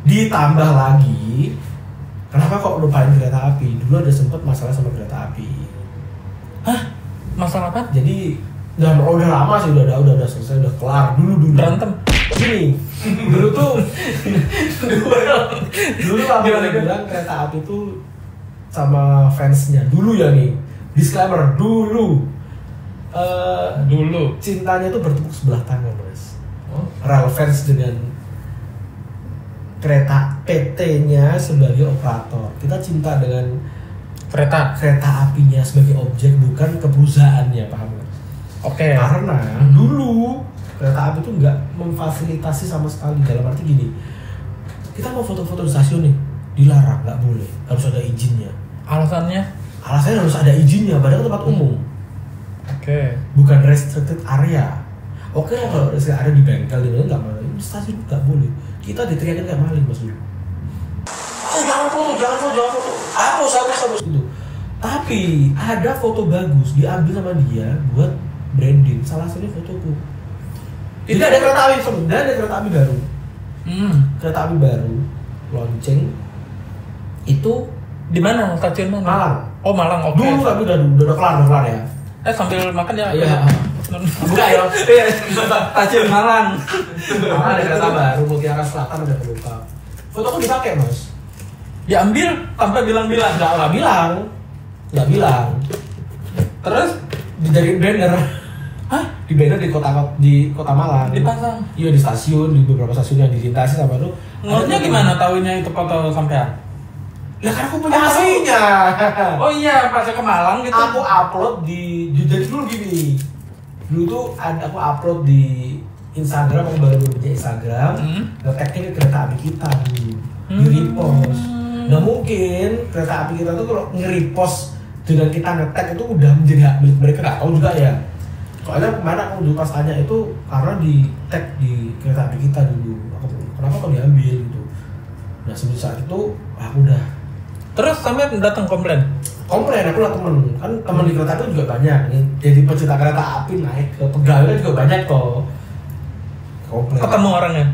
Ditambah lagi, kenapa kok lupain kereta api? Dulu ada sempat masalah sama kereta api. Masalah apa? Jadi udah lama sih, udah selesai, udah kelar dulu. Berantem. Gini, dulu aku bilang kereta api tuh sama fansnya dulu ya nih, disclaimer dulu cintanya tuh bertepuk sebelah tangan mas. Real fans dengan kereta PT-nya sebagai operator, kita cinta dengan kereta apinya sebagai objek, bukan ke perusahaannya, paham nggak? Oke. Karena dulu kereta api itu nggak memfasilitasi sama sekali, dalam arti gini, kita mau foto-foto di stasiun nih, dilarang, nggak boleh, harus ada izinnya. Alasannya Harus ada izinnya, padahal tempat umum. Oke. Bukan restricted area. Oke, kalau restricted area di bengkel di mana nggak boleh, di stasiun nggak boleh. Kita diteriakin kayak maling mas dulu. Jangan foto, hapus gitu. Tapi ada foto bagus diambil sama dia buat branding, salah satunya fotoku. Jadi ada kereta api sebenarnya, ada kereta api baru. Kereta api baru launching itu di mana? Stasiun mana? Malang. Oh, Malang. Oke. Dulu tapi udah kelar ya. Sambil makan ya. Iya. Buka ya. Iya. Stasiun Malang. Ada kereta baru Mutiara Selatan, ada penumpang. Fotoku dipakai mas. Diambil tanpa bilang-bilang. Nggak bilang. Terus Dari banner. Di banner di kota Malang. Dipasang. Iya, di stasiun, di beberapa stasiun yang dilintasi sama itu. Ngeliatnya gimana tahunya itu foto sampean? Ya kan aku punya aslinya. Oh iya, pas ke Malang gitu. Aku upload jadi dulu gini. Dulu tuh aku upload di Instagram, aku baru punya Instagram. Nge-tag-nya ke kereta api kita dulu. Di repost. Nah mungkin kereta api kita tuh kalau nge-repost dengan kita nge-tag itu udah menjadi hak milik mereka, nggak tahu juga ya. Soalnya kemana aku dulu pas tanya itu karena di tag di kereta api kita dulu. Kenapa kok diambil gitu? Nah sebelum saat itu aku udah. Terus sampai datang komplain. Aku lah temen di kereta api juga banyak. Jadi pecinta kereta api naik ke pegawai juga banyak kok. Komplain. Ketemu orangnya.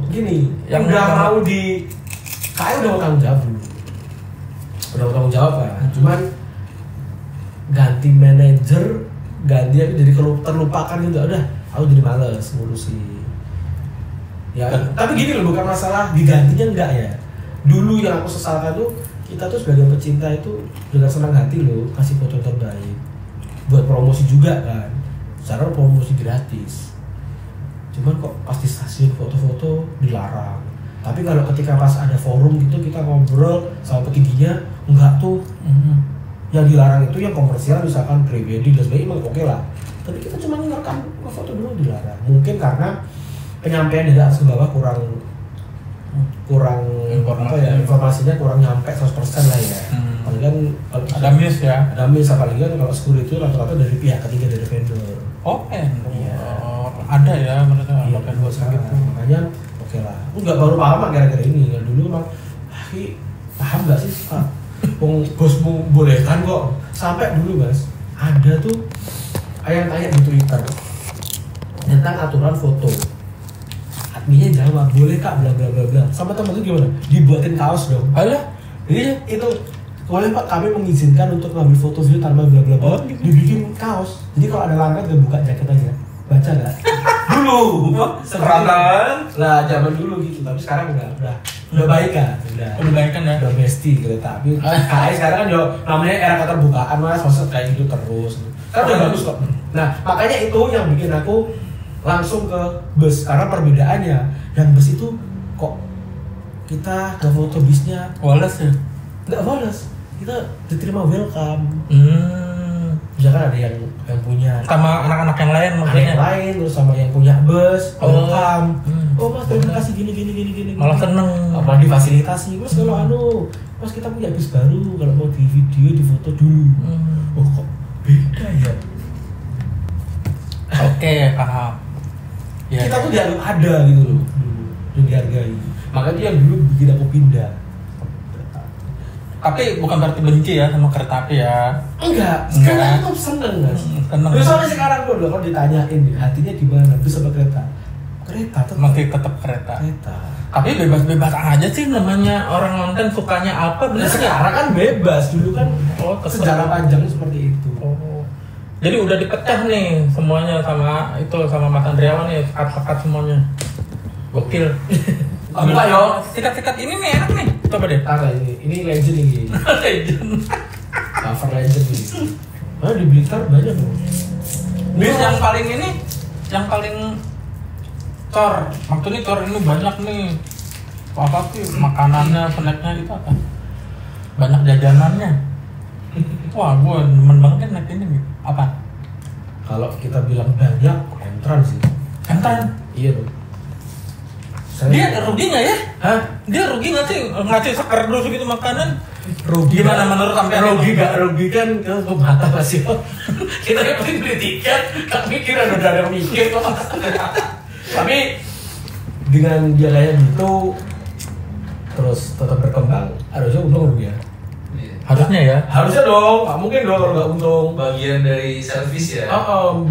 Gini, yang udah mau di kayak udah mau tanggung jawab dulu. Udah mau tanggung jawab ya. Cuman ganti manajer ganti aku jadi terlupakan gitu. Udah, aku jadi males ngurusin. Ya, tapi gini loh, bukan masalah digantinya enggak ya. Dulu yang aku sesalkan tuh, kita tuh sebagai pecinta itu dengan senang hati loh kasih foto terbaik. Buat promosi juga kan. Secara promosi gratis. Cuman kok pas di stasiun foto-foto dilarang. Tapi kalau ketika pas ada forum gitu kita ngobrol sama petingginya, enggak tuh. Yang dilarang itu yang komersial misalkan pre-wedding dan sebagainya emang oke lah. Tapi kita cuma ngerekam foto dulu dilarang. Mungkin karena penyampaian dari atas ke bawah kurang informasinya kurang nyampe 100% lah ya. Paling kan ada miss ya. Ada miss, apalagi kan kalau security itu rata-rata dari pihak ketiga dari vendor. Oh, vendor. Iya. Ada ya mereka Iya, vendor gitu. Makanya oke lah. Aku nggak baru paham gara-gara ini. Ya dulu emang paham nggak sih Pak? Bosmu bolehkan kok. Sampai dulu Mas, ada tuh ayat-ayat di Twitter tentang aturan foto. Adminnya jawab, boleh kak, bla bla bla bla. Sama temen itu gimana? Dibuatin kaos dong. Alah, Jadi itu boleh pak, kami mengizinkan untuk ngambil foto video tanpa bla bla bla. Dibikin kaos. Jadi kalau ada langkah gak buka jaket aja. Baca nggak? Dulu. Keren. Lah zaman dulu gitu. Tapi sekarang udah baik kan? Udah baik kan ya? Udah bestie kereta api. Kayak sekarang kan namanya era keterbukaan mas, masa kayak gitu terus. Kan udah bagus kok. Nah makanya itu yang bikin aku langsung ke bus, karena perbedaannya yang bus itu kok kita ke foto bisnya Wallace ya? nggak Wallace, kita diterima welcome. Misalkan ada yang punya Sama anak-anak yang lain ada maksudnya? yang lain, terus sama yang punya bus welcome. Oh mas terima kasih gini. Malah seneng. Apa difasilitasi mas kalau mas kita punya bus baru, kalau mau di video di foto dulu. Oh kok beda ya? Oke, paham. Ya, Kita tuh dianggap ada gitu loh dulu, dan dihargai. Makanya itu yang dulu bikin aku pindah. Tapi bukan berarti benci ya sama kereta api ya. Enggak, sekarang aku seneng mas. Seneng. Terus sampai sekarang gue kalau ditanyain hatinya di mana, bus apa kereta? Kereta tuh. Masih tetap kereta. Tapi bebas-bebas aja sih namanya orang nonton sukanya apa Nah, bener ya? sekarang kan bebas, dulu kan sejarah panjangnya seperti itu. Jadi udah dipecah nih semuanya sama Mas Andriawan nih, sekat-sekat semuanya. Gokil. Apa yo? Sikat-sikat ini nih enak nih. Coba deh. Ada ini legend ini. Legend. Cover legend ini. Di Blitar banyak loh. Bis yang paling cor. Maksudnya cor ini banyak nih. Apa sih makanannya, snacknya itu apa? Banyak jajanannya. Wah, gue demen banget naik ini. Apa? Kalau kita bilang banyak, entran sih. Entran? Iya loh. Dia rugi nggak ya? Hah? Dia rugi nggak sih ngasih sekardus gitu makanan? Rugi Gimana menurut sampean? Rugi gak rugi kan kita pemata masih. Kita yang penting beli tiket, gak mikir ada yang mikir kok. Tapi dengan dia kayak gitu terus tetap berkembang, harusnya untung rugi ya. Harusnya ya. Harusnya dong, nggak mungkin dong kalau nggak untung. Bagian dari servis ya.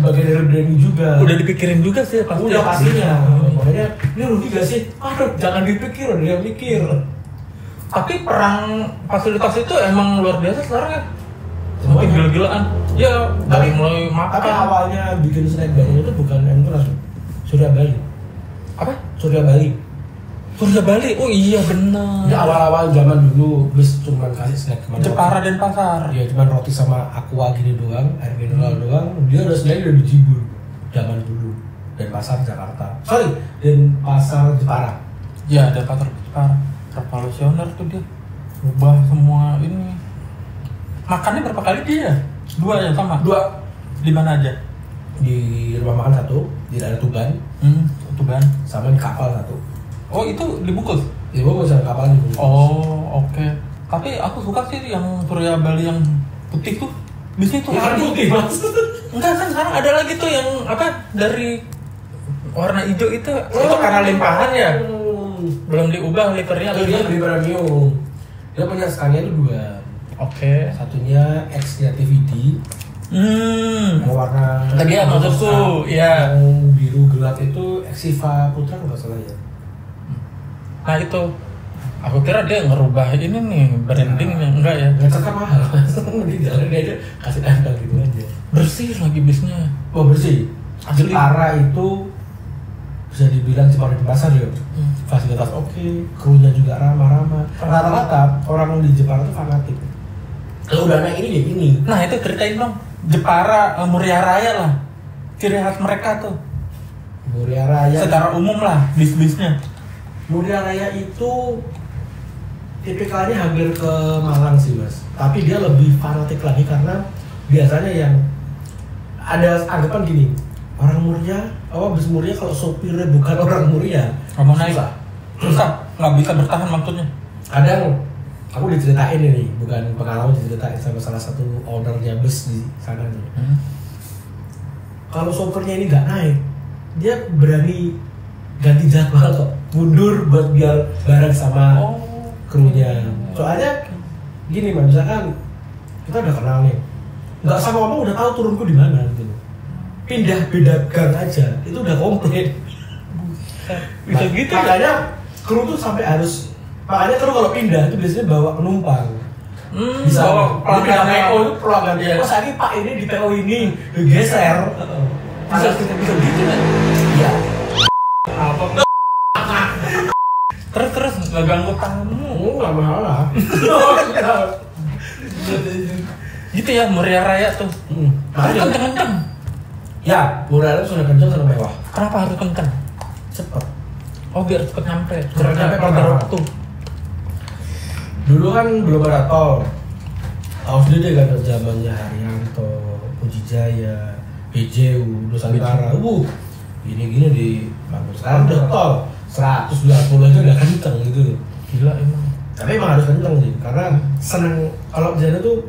Bagian dari branding juga. Udah dipikirin juga sih pasti. Udah pastinya. Makanya ini rugi gak sih? Aduh, jangan dipikir, ada yang mikir. Tapi perang fasilitas itu emang luar biasa sekarang ya. Makin Semuanya. gila-gilaan. Ya, dari mulai Tapi makan. awalnya bikin snack bareng itu bukan Emtras, Surya Bali. Apa? Surya Bali. Surya Bali. Oh iya benar. Ya awal-awal zaman dulu bus cuma kasih snack cuma Jepara dan Pasar. Ya cuma roti sama aqua gini doang, air mineral doang. Dia udah snack udah dijibur zaman dulu. Dan pasar Jakarta. Dan pasar Jepara. Ya, dan Pasar Jepara. Revolusioner tuh dia. Ubah semua ini. Makannya berapa kali dia? 2 ya sama. 2 Di mana aja? di rumah makan 1, di daerah Tuban, Tuban. sama di kapal 1. Oh, itu dibungkus. Jadi gua bisa kapal di bungkus. Oh, oke. Tapi aku suka sih yang Surya Bali yang putih tuh. Biasanya tuh Ya kan putih mas. Enggak kan sekarang ada lagi tuh yang apa dari warna hijau itu karena limpahan ya. Belum diubah livernya Itu dia beli premium. Dia punya Scania itu 2. Oke. Satunya X-nya TVD. Yang warna Tadi ya maksudku, ya. Yang biru gelap itu Exiva Putra nggak salah ya. Nah itu Aku kira dia ngerubah ini nih brandingnya, enggak ya? Ngecat kan mahal. Di jalan dia aja kasih tanda gitu aja. Bersih lagi bisnya. Oh bersih. Asli. Jepara itu bisa dibilang seperti di pasar ya. Fasilitas oke, krunya juga ramah-ramah. Rata-rata orang di Jepara itu fanatik. Kalau udah naik ini ya ini. Nah itu ceritain dong. Jepara, Muria Raya lah. Ciri khas mereka tuh. Muria Raya. Secara umum lah bis-bisnya. Muria Raya itu tipikalnya hampir ke Malang sih mas, tapi dia lebih fanatik lagi karena biasanya yang ada anggapan gini, orang Muria, bis Muria kalau sopirnya bukan orang Muria, Kamu naik susah, nggak bisa bertahan maksudnya. Kadang aku diceritain ini, bukan pengalaman, diceritain sama salah satu ownernya bus di sana nih. Kalau sopirnya ini nggak naik, dia berani ganti jadwal kok, mundur buat biar bareng sama krunya. Soalnya gini mas, misalkan kita udah kenal nih, nggak sama ngomong udah tahu turunku di mana gitu. Pindah beda gang aja itu udah komplit. Bisa gitu ya? Makanya kru tuh sampai harus, makanya kru kalau pindah itu biasanya bawa penumpang. Bisa bawa pelanggan pelanggan PO itu pelanggan. Iya. Oh ini pak ini di PO ini geser. Bisa gitu kan? Iya. Terus nggak ganggu tamu. Nggak masalah. Gitu ya Muria Raya tuh. Harus Makanya kenceng-kenceng. ya, Muria Raya sudah kencang sudah mewah. Kenapa harus kenceng? Cepet. Oh biar cepet nyampe. Cepet nyampe pada pada waktu. Dulu kan belum ada tol. Tahu sendiri kan zamannya Haryanto, Puji Jaya, BJU, Nusantara. Gini-gini di Bandung. Sekarang udah tol 120 aja udah kenceng gitu. Gila emang. Tapi emang harus kenceng sih, karena seneng kalau di sana tuh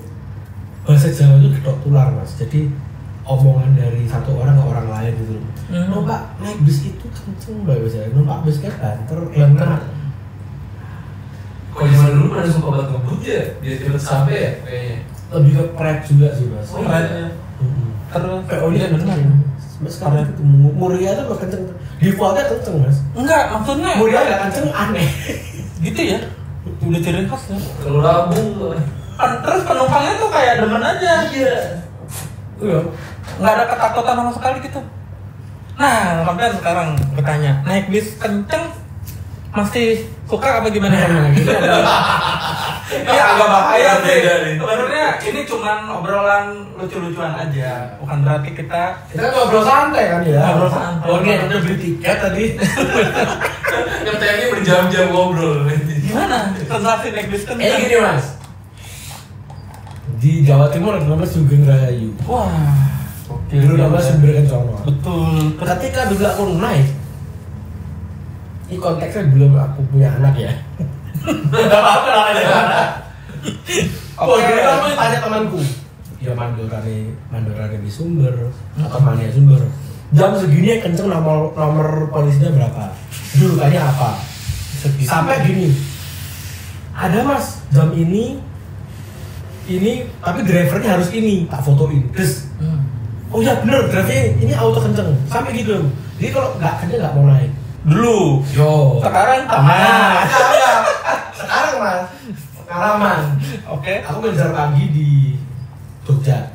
bahasa Jawa itu gedok tular mas. Jadi omongan dari satu orang ke orang lain gitu. Numpak naik bis itu kenceng banget saya. Numpak bis kan banter, enak. Kalau zaman dulu pada suka banget ngebut ya, biar cepet sampai ya kayaknya. Lebih ke pride juga sih mas. Oh, iya. Keren. Terus PO nya benar. Mas sekarang itu Muria tuh gak kenceng. Defaultnya kenceng mas. enggak maksudnya Muria gak kenceng aneh. gitu ya. Udah ciri khas ya. Kalau Rabung, Terus penumpangnya tuh kayak demen aja. iya. Iya. Nggak ada ketakutan sama sekali gitu. Nah, sampai sekarang bertanya, naik bis kenceng masih suka apa gimana? Gitu. Ini agak bahaya sih. Beda nih. Sebenarnya ini cuman obrolan lucu-lucuan aja, bukan berarti kita Kita ngobrol santai kan ya. Ngobrol santai. Oh dia udah beli tiket tadi. Katanya berjam-jam ngobrol. gimana sensasi naik bis kenceng. Gini mas. Di Jawa Timur ada namanya Sugeng Rahayu. Wah, oke. Dulu namanya Sumber Kencana. Betul. Ketika dulu aku naik, ini konteksnya belum aku punya anak ya. Gak apa-apa namanya. Oh, jadi kamu tanya temanku. Ya Mandorane di Sumber atau Mania Sumber. Jam segini kenceng nomor polisinya berapa? Julukannya apa? Sampai gini. Ada mas, jam ini tapi drivernya harus ini, tak fotoin. Terus oh ya bener, drivernya ini auto kenceng. Sampai gitu. Jadi kalau nggak kenceng nggak mau naik. Dulu. Yo. Sekarang Nah, sekarang mas, pengalaman. Oke. Aku belajar pagi di Jogja.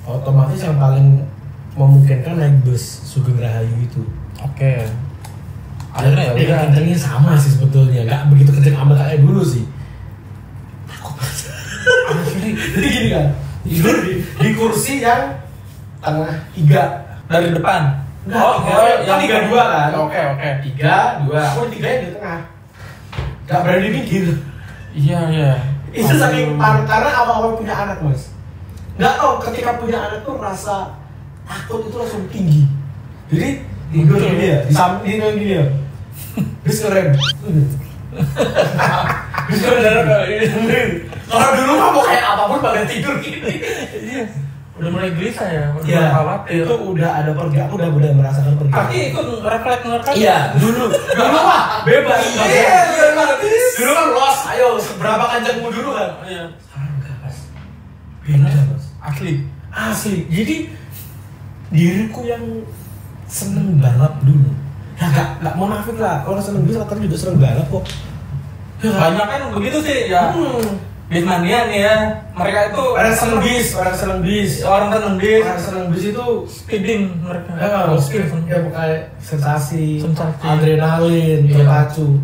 Otomatis yang paling memungkinkan naik bus Sugeng Rahayu itu. Oke. Akhirnya ya Dia udah. kencengnya sama sih sebetulnya, nggak begitu kenceng amat kayak dulu sih. Takut mas. Asli. Jadi gini kan, tidur di kursi yang tengah 3 Dari depan. yang 3-2 kan? Oke. 3-2. Aku di 3 yang di tengah. Gak berani minggir. Iya. Itu saking karena awal-awal punya anak mas. Nggak tau ketika punya anak tuh rasa takut itu langsung tinggi. Jadi tidur gini ya, di samping gini ya. Bis keren. Bis keren kalau dulu mah mau kayak apapun bagian tidur gini. Iya. Udah mulai gelisah ya. Udah Iya. khawatir. Itu udah ada pergak, udah merasakan pergak. Tapi ikut refleks ngerti. Iya, dulu mah bebas. Dulu kan los, ayo seberapa kencengmu dulu kan. Iya. Sekarang enggak mas. Beda mas. Asli. Jadi diriku yang seneng balap dulu. Ya nggak munafik lah. Orang seneng bis rata juga seneng balap kok. Banyak kan begitu sih ya. Bismania nih ya, mereka itu orang seneng bis. orang seneng bis itu speeding mereka. Ya kayak sensasi. Sensasi. Adrenalin, Iya. terpacu.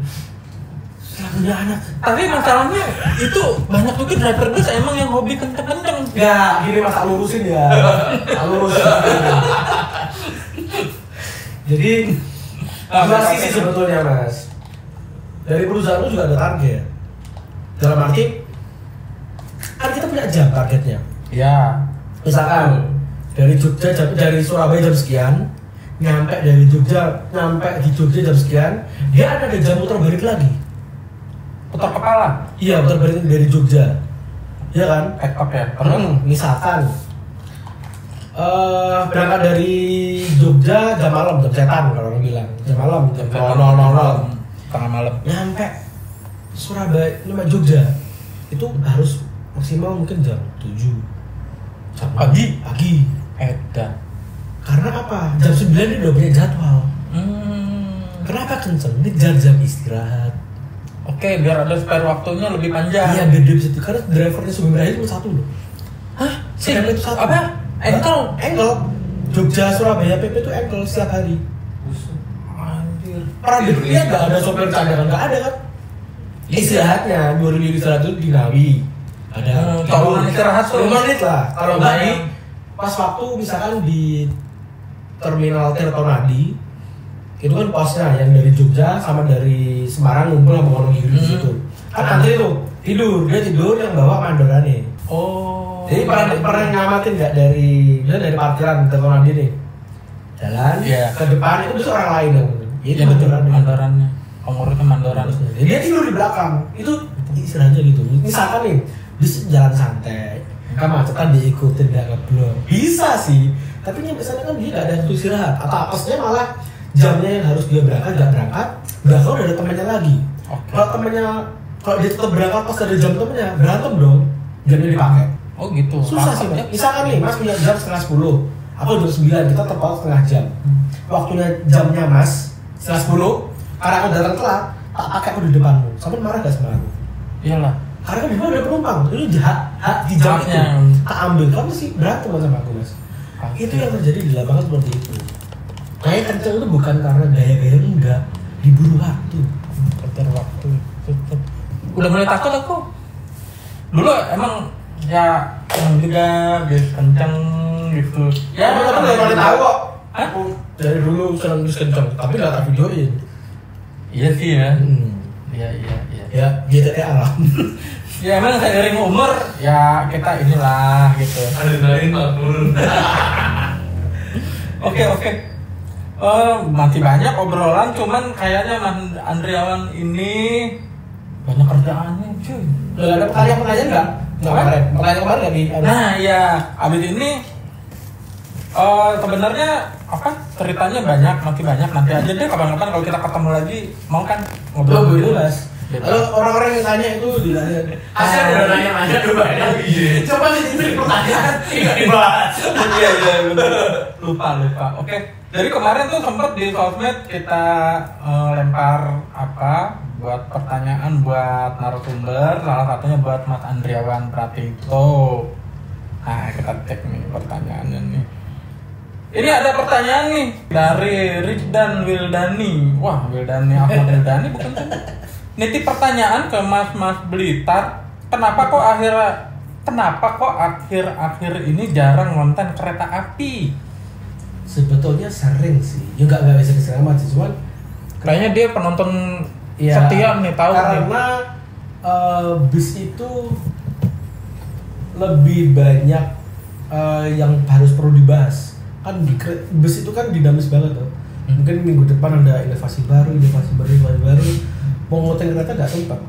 Punya anak. Tapi masalahnya itu banyak juga driver bis emang yang hobi kenceng-kenceng. Ya, gini mas, tak lurusin ya. Jadi dua sisi sebetulnya mas. Dari perusahaan lu juga ada target. Dalam arti kan kita punya jam targetnya. Ya. Misalkan dari Jogja dari Surabaya jam sekian, nyampe di Jogja jam sekian, dia ada jam putar balik lagi. Putar kepala. Iya, putar balik dari Jogja. Iya kan? Tektok ya. Misalkan berangkat dari Jogja jam malam, jam setan kalau orang bilang. Jam malam, jam 00.00. Tengah malam. Nyampe Surabaya, Jogja. Itu harus maksimal mungkin jam 7. Jam pagi. Edan. Karena apa? Jam 9 dia udah punya jadwal. Kenapa kenceng? Ini jam istirahat. Oke, biar ada spare waktunya lebih panjang. Iya, biar dia bisa. Karena drivernya Sugeng Raya cuma satu loh. Hah? PP itu satu. Apa? Engkel. Jogja Surabaya PP itu engkel setiap hari. Anjir. Paradigmnya nggak ada sopir cadangan, nggak ada kan? Istirahatnya 2000 istirahat itu di Ngawi. Ada taruhan istirahat tuh. 5 menit lah. Kalau nggak di pas waktu misalkan di terminal Tirtonadi, itu kan posnya yang dari Jogja sama dari Semarang ngumpul sama Wonogiri di situ. Kan antri tuh dia tidur yang bawa mandorane. Oh. Jadi pernah ngamatin nggak dari parkiran Tirtonadi nih, jalan ke depan itu bisa orang lain yang itu mandorannya. Omor itu mandoran. Dia tidur di belakang. Itu istilahnya gitu. Misalkan nih bis jalan santai, kemacetan diikutin nggak ngeblok. Bisa sih, tapi nyampe sana kan dia nggak ada waktu istirahat. Atau apesnya malah jamnya yang harus dia berangkat nggak berangkat, udah ada temannya lagi. Kalau dia tetap berangkat pas ada jam temennya, berantem dong, jamnya dipakai. Oh gitu. Susah sih mas. Misalkan nih mas punya jam setengah 10, aku jam 9, kita tepat setengah jam. Waktunya jamnya mas setengah 10, karena aku datang telat, tak pakai aku di depanmu. Sampai marah gak sama aku? Iyalah. Karena kan di bawah ada penumpang, itu hak di jam itu tak ambil, kamu sih berantem sama aku mas. Itu yang terjadi di lapangan seperti itu. Kayak kenceng itu bukan karena gaya-gaya, enggak, diburu waktu. Kejar waktu. Udah mulai takut aku. Dulu emang ya juga bis kenceng gitu. Ya teman-teman udah pada tahu kok. Aku dari dulu senang bis kenceng, tapi nggak tak videoin. Iya sih ya. Iya. Ya GTA alam. Ya emang seiring umur ya kita inilah gitu. Adrenalin turun. Oke. Masih banyak obrolan, cuman kayaknya Mas Andriawan ini banyak kerjaannya cuy. Udah ada pertanyaan nggak? Pertanyaan kemarin nggak di? Nah ya, abis ini sebenarnya apa ceritanya masih banyak. Nanti aja deh kapan-kapan kalau kita ketemu lagi mau kan ngobrol bebas. Kalau orang-orang yang tanya itu dilanya. Asal udah nanya tuh banyak. Coba nih pertanyaan nggak dibahas. Iya benar. Lupa. Oke. Jadi kemarin tuh sempet di sosmed kita lempar buat pertanyaan buat narasumber, salah satunya buat Mas Andriawan Pratito. Nah kita cek nih pertanyaannya nih. Ini ada pertanyaan nih dari Riddan Wildani. Wah Wildani Ahmad Wildani bukan kan? Nitip pertanyaan ke Mas Blitar. Kenapa kok akhir-akhir ini jarang nonton kereta api? Sebetulnya sering sih, ya nggak bisa diselamat sih, cuman kayaknya dia penonton ya, setia nih tahu karena bis itu lebih banyak yang harus perlu dibahas kan. Bis itu kan dinamis banget tuh. Mungkin minggu depan ada inovasi baru, mau ngutang kereta nggak sempat.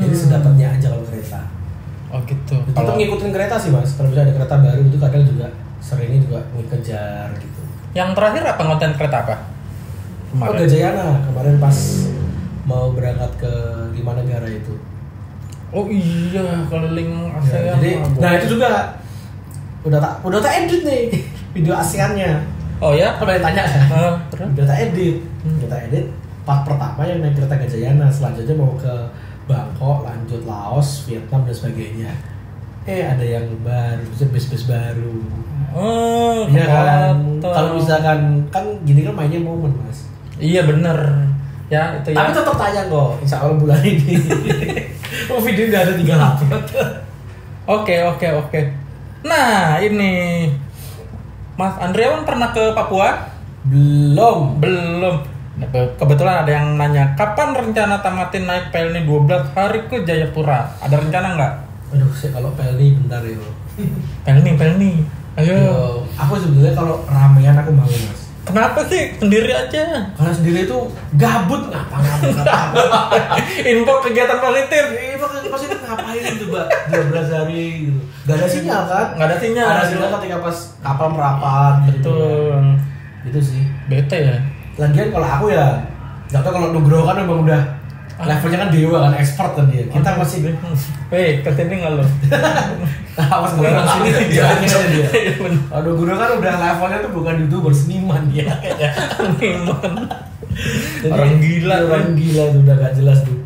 Jadi sedapatnya aja kalau kereta. Oh gitu. Tetap ngikutin kereta sih mas. Kalau misalnya ada kereta baru itu kadang juga seringnya juga ngejar gitu. Yang terakhir apa konten kereta apa? Oh Gajayana kemarin pas mau berangkat ke 5 negara itu. Oh iya keliling ASEAN. Ya, jadi, nah itu juga udah tak edit nih video ASEAN-nya. Oh ya? Apa yang tanya kan? Terus? Udah tak edit, part pertama yang naik kereta Gajayana, selanjutnya mau ke Bangkok, lanjut Laos, Vietnam dan sebagainya. Ada yang baru, bis-bis baru. Oh, Iya kan. foto. Kalau misalkan kan gini kan mainnya momen, Mas. Iya bener. Ya itu Tapi ya. tetap tayang kok, insya Allah bulan ini. Oh, video udah ada 3 upload. Oke. Nah ini Mas Andriawan pernah ke Papua? Belum. Nah, kebetulan ada yang nanya kapan rencana tamatin naik Pelni 12 hari ke Jayapura? Ada rencana nggak? Aduh, kalau Pelni bentar yo. Pelni. Ayo. Yo, aku sebenarnya kalau ramean aku mau, Mas. Kenapa sih? Sendiri aja. Karena sendiri itu gabut ngapa. Info kegiatan positif. Itu pasti ngapain coba 12 hari gitu. Gak ada sinyal kan? Nggak ada sinyal. Ada sinyal ketika pas kapal merapat gitu. Betul. Itu sih. Bete ya. Lagian kalau aku ya, gak tau kalau Nugroho kan memang udah levelnya kan dewa kan, expert kan dia. Kita masih Weh, kesini nggak lo? awas ngelarang sini jangan dia. Aduh, Nugroho kan udah levelnya tuh bukan YouTuber, seniman dia. Jadi, Orang gila kan. Orang gila tuh udah gak jelas tuh.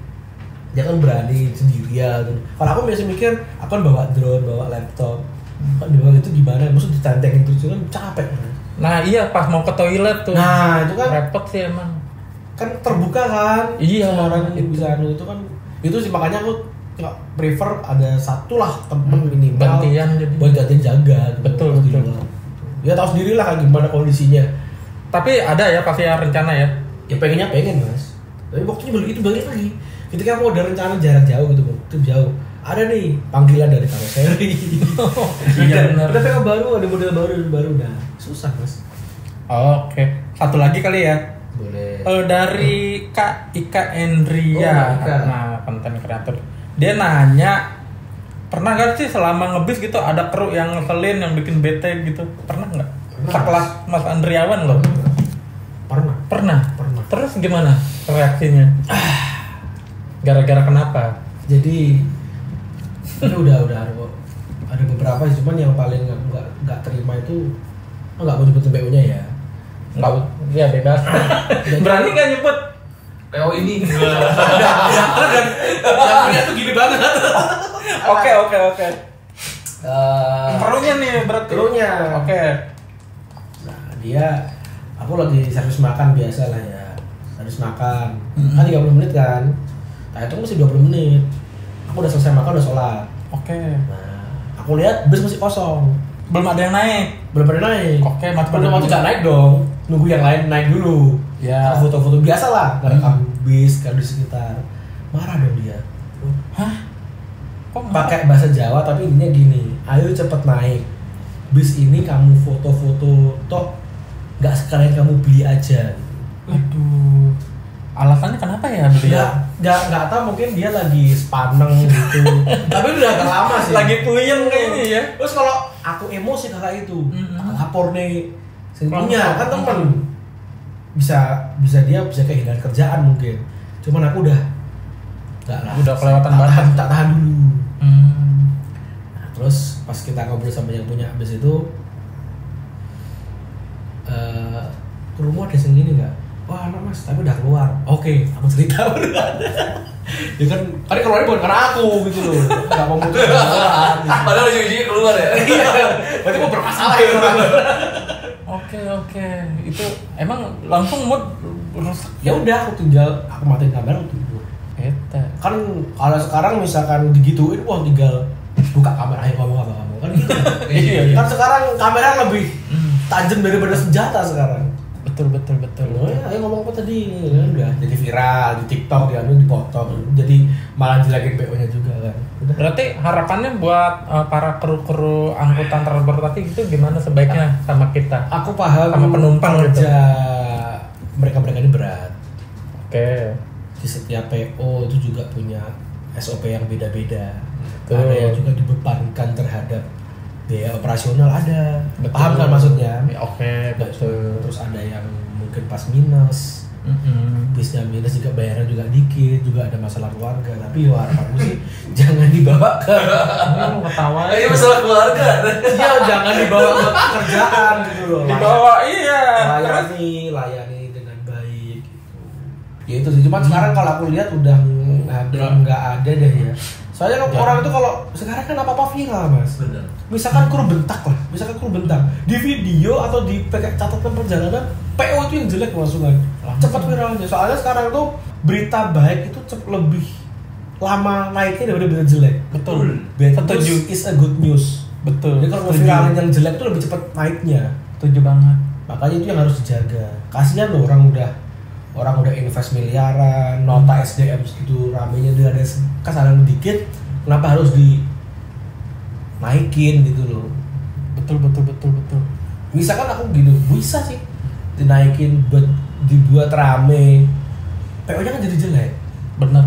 Dia kan berani sendirian tuh. Kalau aku biasa mikir, aku kan bawa drone, bawa laptop. Kan di bawah itu gimana? Maksud ditentengin terus kan capek kan. Nah iya pas mau ke toilet tuh. Nah, itu kan repot sih emang. kan terbuka kan. Iya, Semua orang itu. bisa anu itu kan. Itu sih makanya aku nggak prefer ada satu lah temen minimal Gantian jadi. buat gantian jaga gitu. Betul, Pas di betul. luar. Ya tahu sendiri lah kayak gimana kondisinya. Tapi ada ya pasti ya rencana ya. Ya pengennya pengen, Mas. Tapi waktunya balik lagi. Ketika aku ada rencana jarak jauh gitu, itu jauh. Ada nih panggilan dari karoseri. Iya benar. Ada PO baru, ada model baru udah. Susah, Mas. Oke. Satu lagi kali ya. Boleh. Dari Kak Ika Endria, Oh, Ika. nah konten kreator. Dia nanya, pernah gak sih selama ngebis gitu ada kru yang ngeselin, yang bikin bete gitu? Pernah nggak? Pernah. Sekelas Mas Andriawan loh. Pernah. Pernah. Pernah. Terus gimana reaksinya? Gara-gara kenapa? Jadi ini udah ada beberapa sih, cuman yang paling nggak terima itu nggak mau nyebutin BO-nya ya. Nggak, ya bebas. Berani nggak nyebut? PO ini Namanya tuh gini banget. Oke. Eh, Krunya nih berarti. Krunya. Oke. Nah dia, aku lagi servis makan biasa lah ya. Servis makan. Kan 30 menit kan. Nah itu kan masih 20 menit. Aku udah selesai makan, udah sholat. Oke. Nah aku lihat bus masih kosong. Belum ada yang naik. Belum pada naik. Oke, masih pada Belum nunggu. nggak naik dong. Nunggu yang lain naik dulu. Ya. Foto-foto biasa lah. Ngerekam bis kalau di sekitar. Marah dong dia. Hah? Kok nggak? Pakai bahasa Jawa tapi intinya gini. Ayo cepet naik. Bis ini kamu foto-foto toh nggak sekalian kamu beli aja. Aduh. Alasannya kenapa ya beli ya? Nggak tahu, mungkin dia lagi sepaneng gitu. Tapi udah agak lama sih. Lagi puyeng kayaknya ya. Terus kalau aku emosi kakak itu, Mm-mm. lapor nih. Sebenarnya Langsung. kan temen bisa dia bisa kehilangan kerjaan mungkin. Cuman aku udah nggak lah. Udah kelewatan Tak batas. tak tahan dulu. Hmm. Nah, terus pas kita ngobrol sama yang punya bus itu, rumah ada yang gini nggak? Wah anak mas, tapi udah keluar. Oke, aku cerita baru ada. Ya kan keluarnya bukan karena aku gitu loh. Nggak mau muncul orang. Gitu. padahal ujung-ujungnya keluar ya. Iya, berarti mau bermasalah ya orang. Oke. Itu emang langsung mood rusak. Ya udah, aku matiin kamera, aku tidur. Eta. Kan kalau sekarang misalkan digituin, wah tinggal buka kamera, ayo ngomong apa kamu kan gitu. Iya. Kan sekarang kamera lebih tajam daripada senjata sekarang. Betul. Oh ya, ayo ngomong apa tadi? Ya, udah jadi viral di TikTok, di anu dipotong. Jadi malah jelekin BO-nya juga kan. Udah. Berarti harapannya buat para kru-kru angkutan transportasi gitu gimana sebaiknya sama kita? Aku paham Sama penumpang gitu. kerja mereka ini berat. Oke. Di setiap PO itu juga punya SOP yang beda-beda. Betul. Ada yang juga dibebankan terhadap biaya operasional ada. Betul. Paham kan maksudnya? Oke, betul. Terus ada yang mungkin pas minus, bisnya minus juga bayaran juga dikit, juga ada masalah keluarga. Tapi ya harapanku sih jangan dibawa ke Ketawa. Ini masalah keluarga. ya jangan dibawa ke kerjaan gitu loh. Di bawah iya. Layani dengan baik gitu. Gitu sih. Cuma sekarang kalau aku lihat udah nggak ada deh ya. Soalnya orang itu kalau sekarang kan apa-apa viral, Mas. Bener. Misalkan kru bentak lah, di video atau di pakai catatan perjalanan, PO itu yang jelek langsungan, cepat viralnya. Soalnya sekarang tuh berita baik itu lebih lama naiknya daripada berita jelek. Betul. Bad Setuju. news is a good news. Betul. Jadi kalau viralin yang jelek itu lebih cepat naiknya. Setuju banget. Makanya itu yang harus dijaga. Kasihan loh orang udah invest miliaran, nota SDM segitu ramenya dia ada kesalahan dikit, kenapa harus dinaikin gitu loh. Betul. Misalkan aku gitu, bisa sih dinaikin dibuat rame, PO-nya kan jadi jelek. Benar.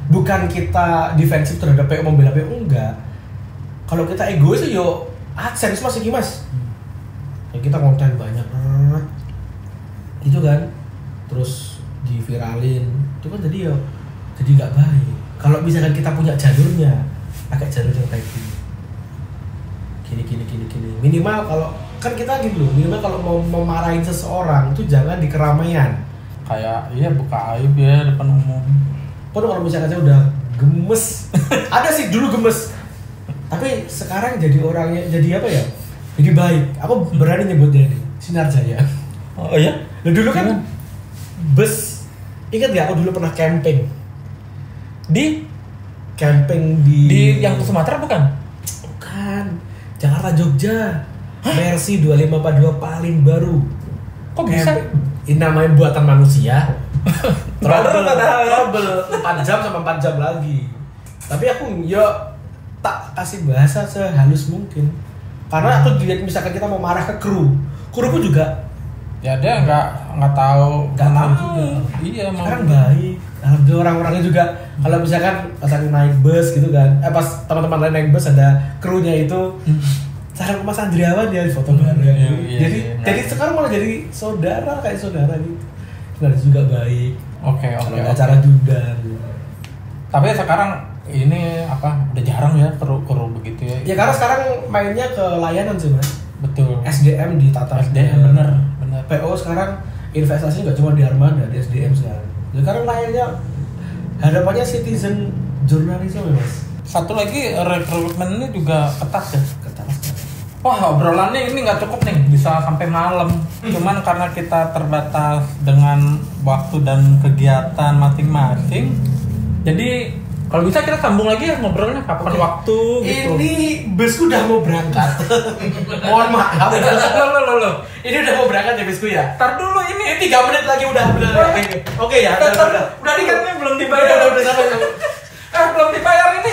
Bukan kita defensif terhadap PO, membela PO, enggak. Kalau kita egois yo AdSense mas iki mas. Ya kita konten banyak banget. Itu kan. Terus diviralin. Itu kan jadi nggak baik. Kalau misalkan kita punya jalurnya, pakai jalur yang kayak gini. Gini. Minimal kalau kan kita gitu loh, minimal kalau mau memarahin seseorang itu jangan di keramaian. Kayak buka aib ya depan umum. Pun kalau misalkan saya udah gemes, ada sih dulu gemes, tapi sekarang jadi orangnya jadi apa ya? Jadi baik. Aku berani nyebutnya ini Sinar Jaya. Oh iya? Nah, dulu kan bus, ingat gak aku dulu pernah camping di yang ke Sumatera bukan? Bukan, Jakarta Jogja. Versi 2542 paling baru. Kok bisa? Ini namanya buatan manusia. Trouble 4 jam sama 4 jam lagi. Tapi aku tak kasih bahasa sehalus mungkin. Karena aku lihat misalkan kita mau marah ke kru pun juga ya dia nggak tahu juga. Iya, sekarang baik. Alhamdulillah orang-orangnya juga kalau misalkan pas aku naik bus gitu kan, pas teman-teman lain naik bus ada krunya itu. Sarang Mas Andriawan ya foto bareng. Jadi sekarang malah jadi saudara gitu. Nah, juga baik. Oke. Ada acara diundang. Tapi sekarang ini udah jarang ya kru begitu ya. Ya karena sekarang mainnya ke layanan sih mas. Betul. SDM ditata. SDM bener. PO sekarang investasinya nggak cuma di Armada, di SDM sekarang. Sekarang layannya harapannya citizen journalism ya mas. Satu lagi rekrutmen ini juga ketat ya. Ketat. Wah, obrolannya ini nggak cukup nih, bisa sampai malam. Cuman karena kita terbatas dengan waktu dan kegiatan masing-masing, jadi kalau bisa kita sambung lagi ya ngobrolnya kapan waktu gitu. Ini busku udah mau berangkat. Mohon maaf. Loh. Ini udah mau berangkat ya busku ya. Ntar dulu ini 3 menit lagi udah. Oke ya. Udah tiketnya belum dibayar. Udah sampai. Belum dibayar ini.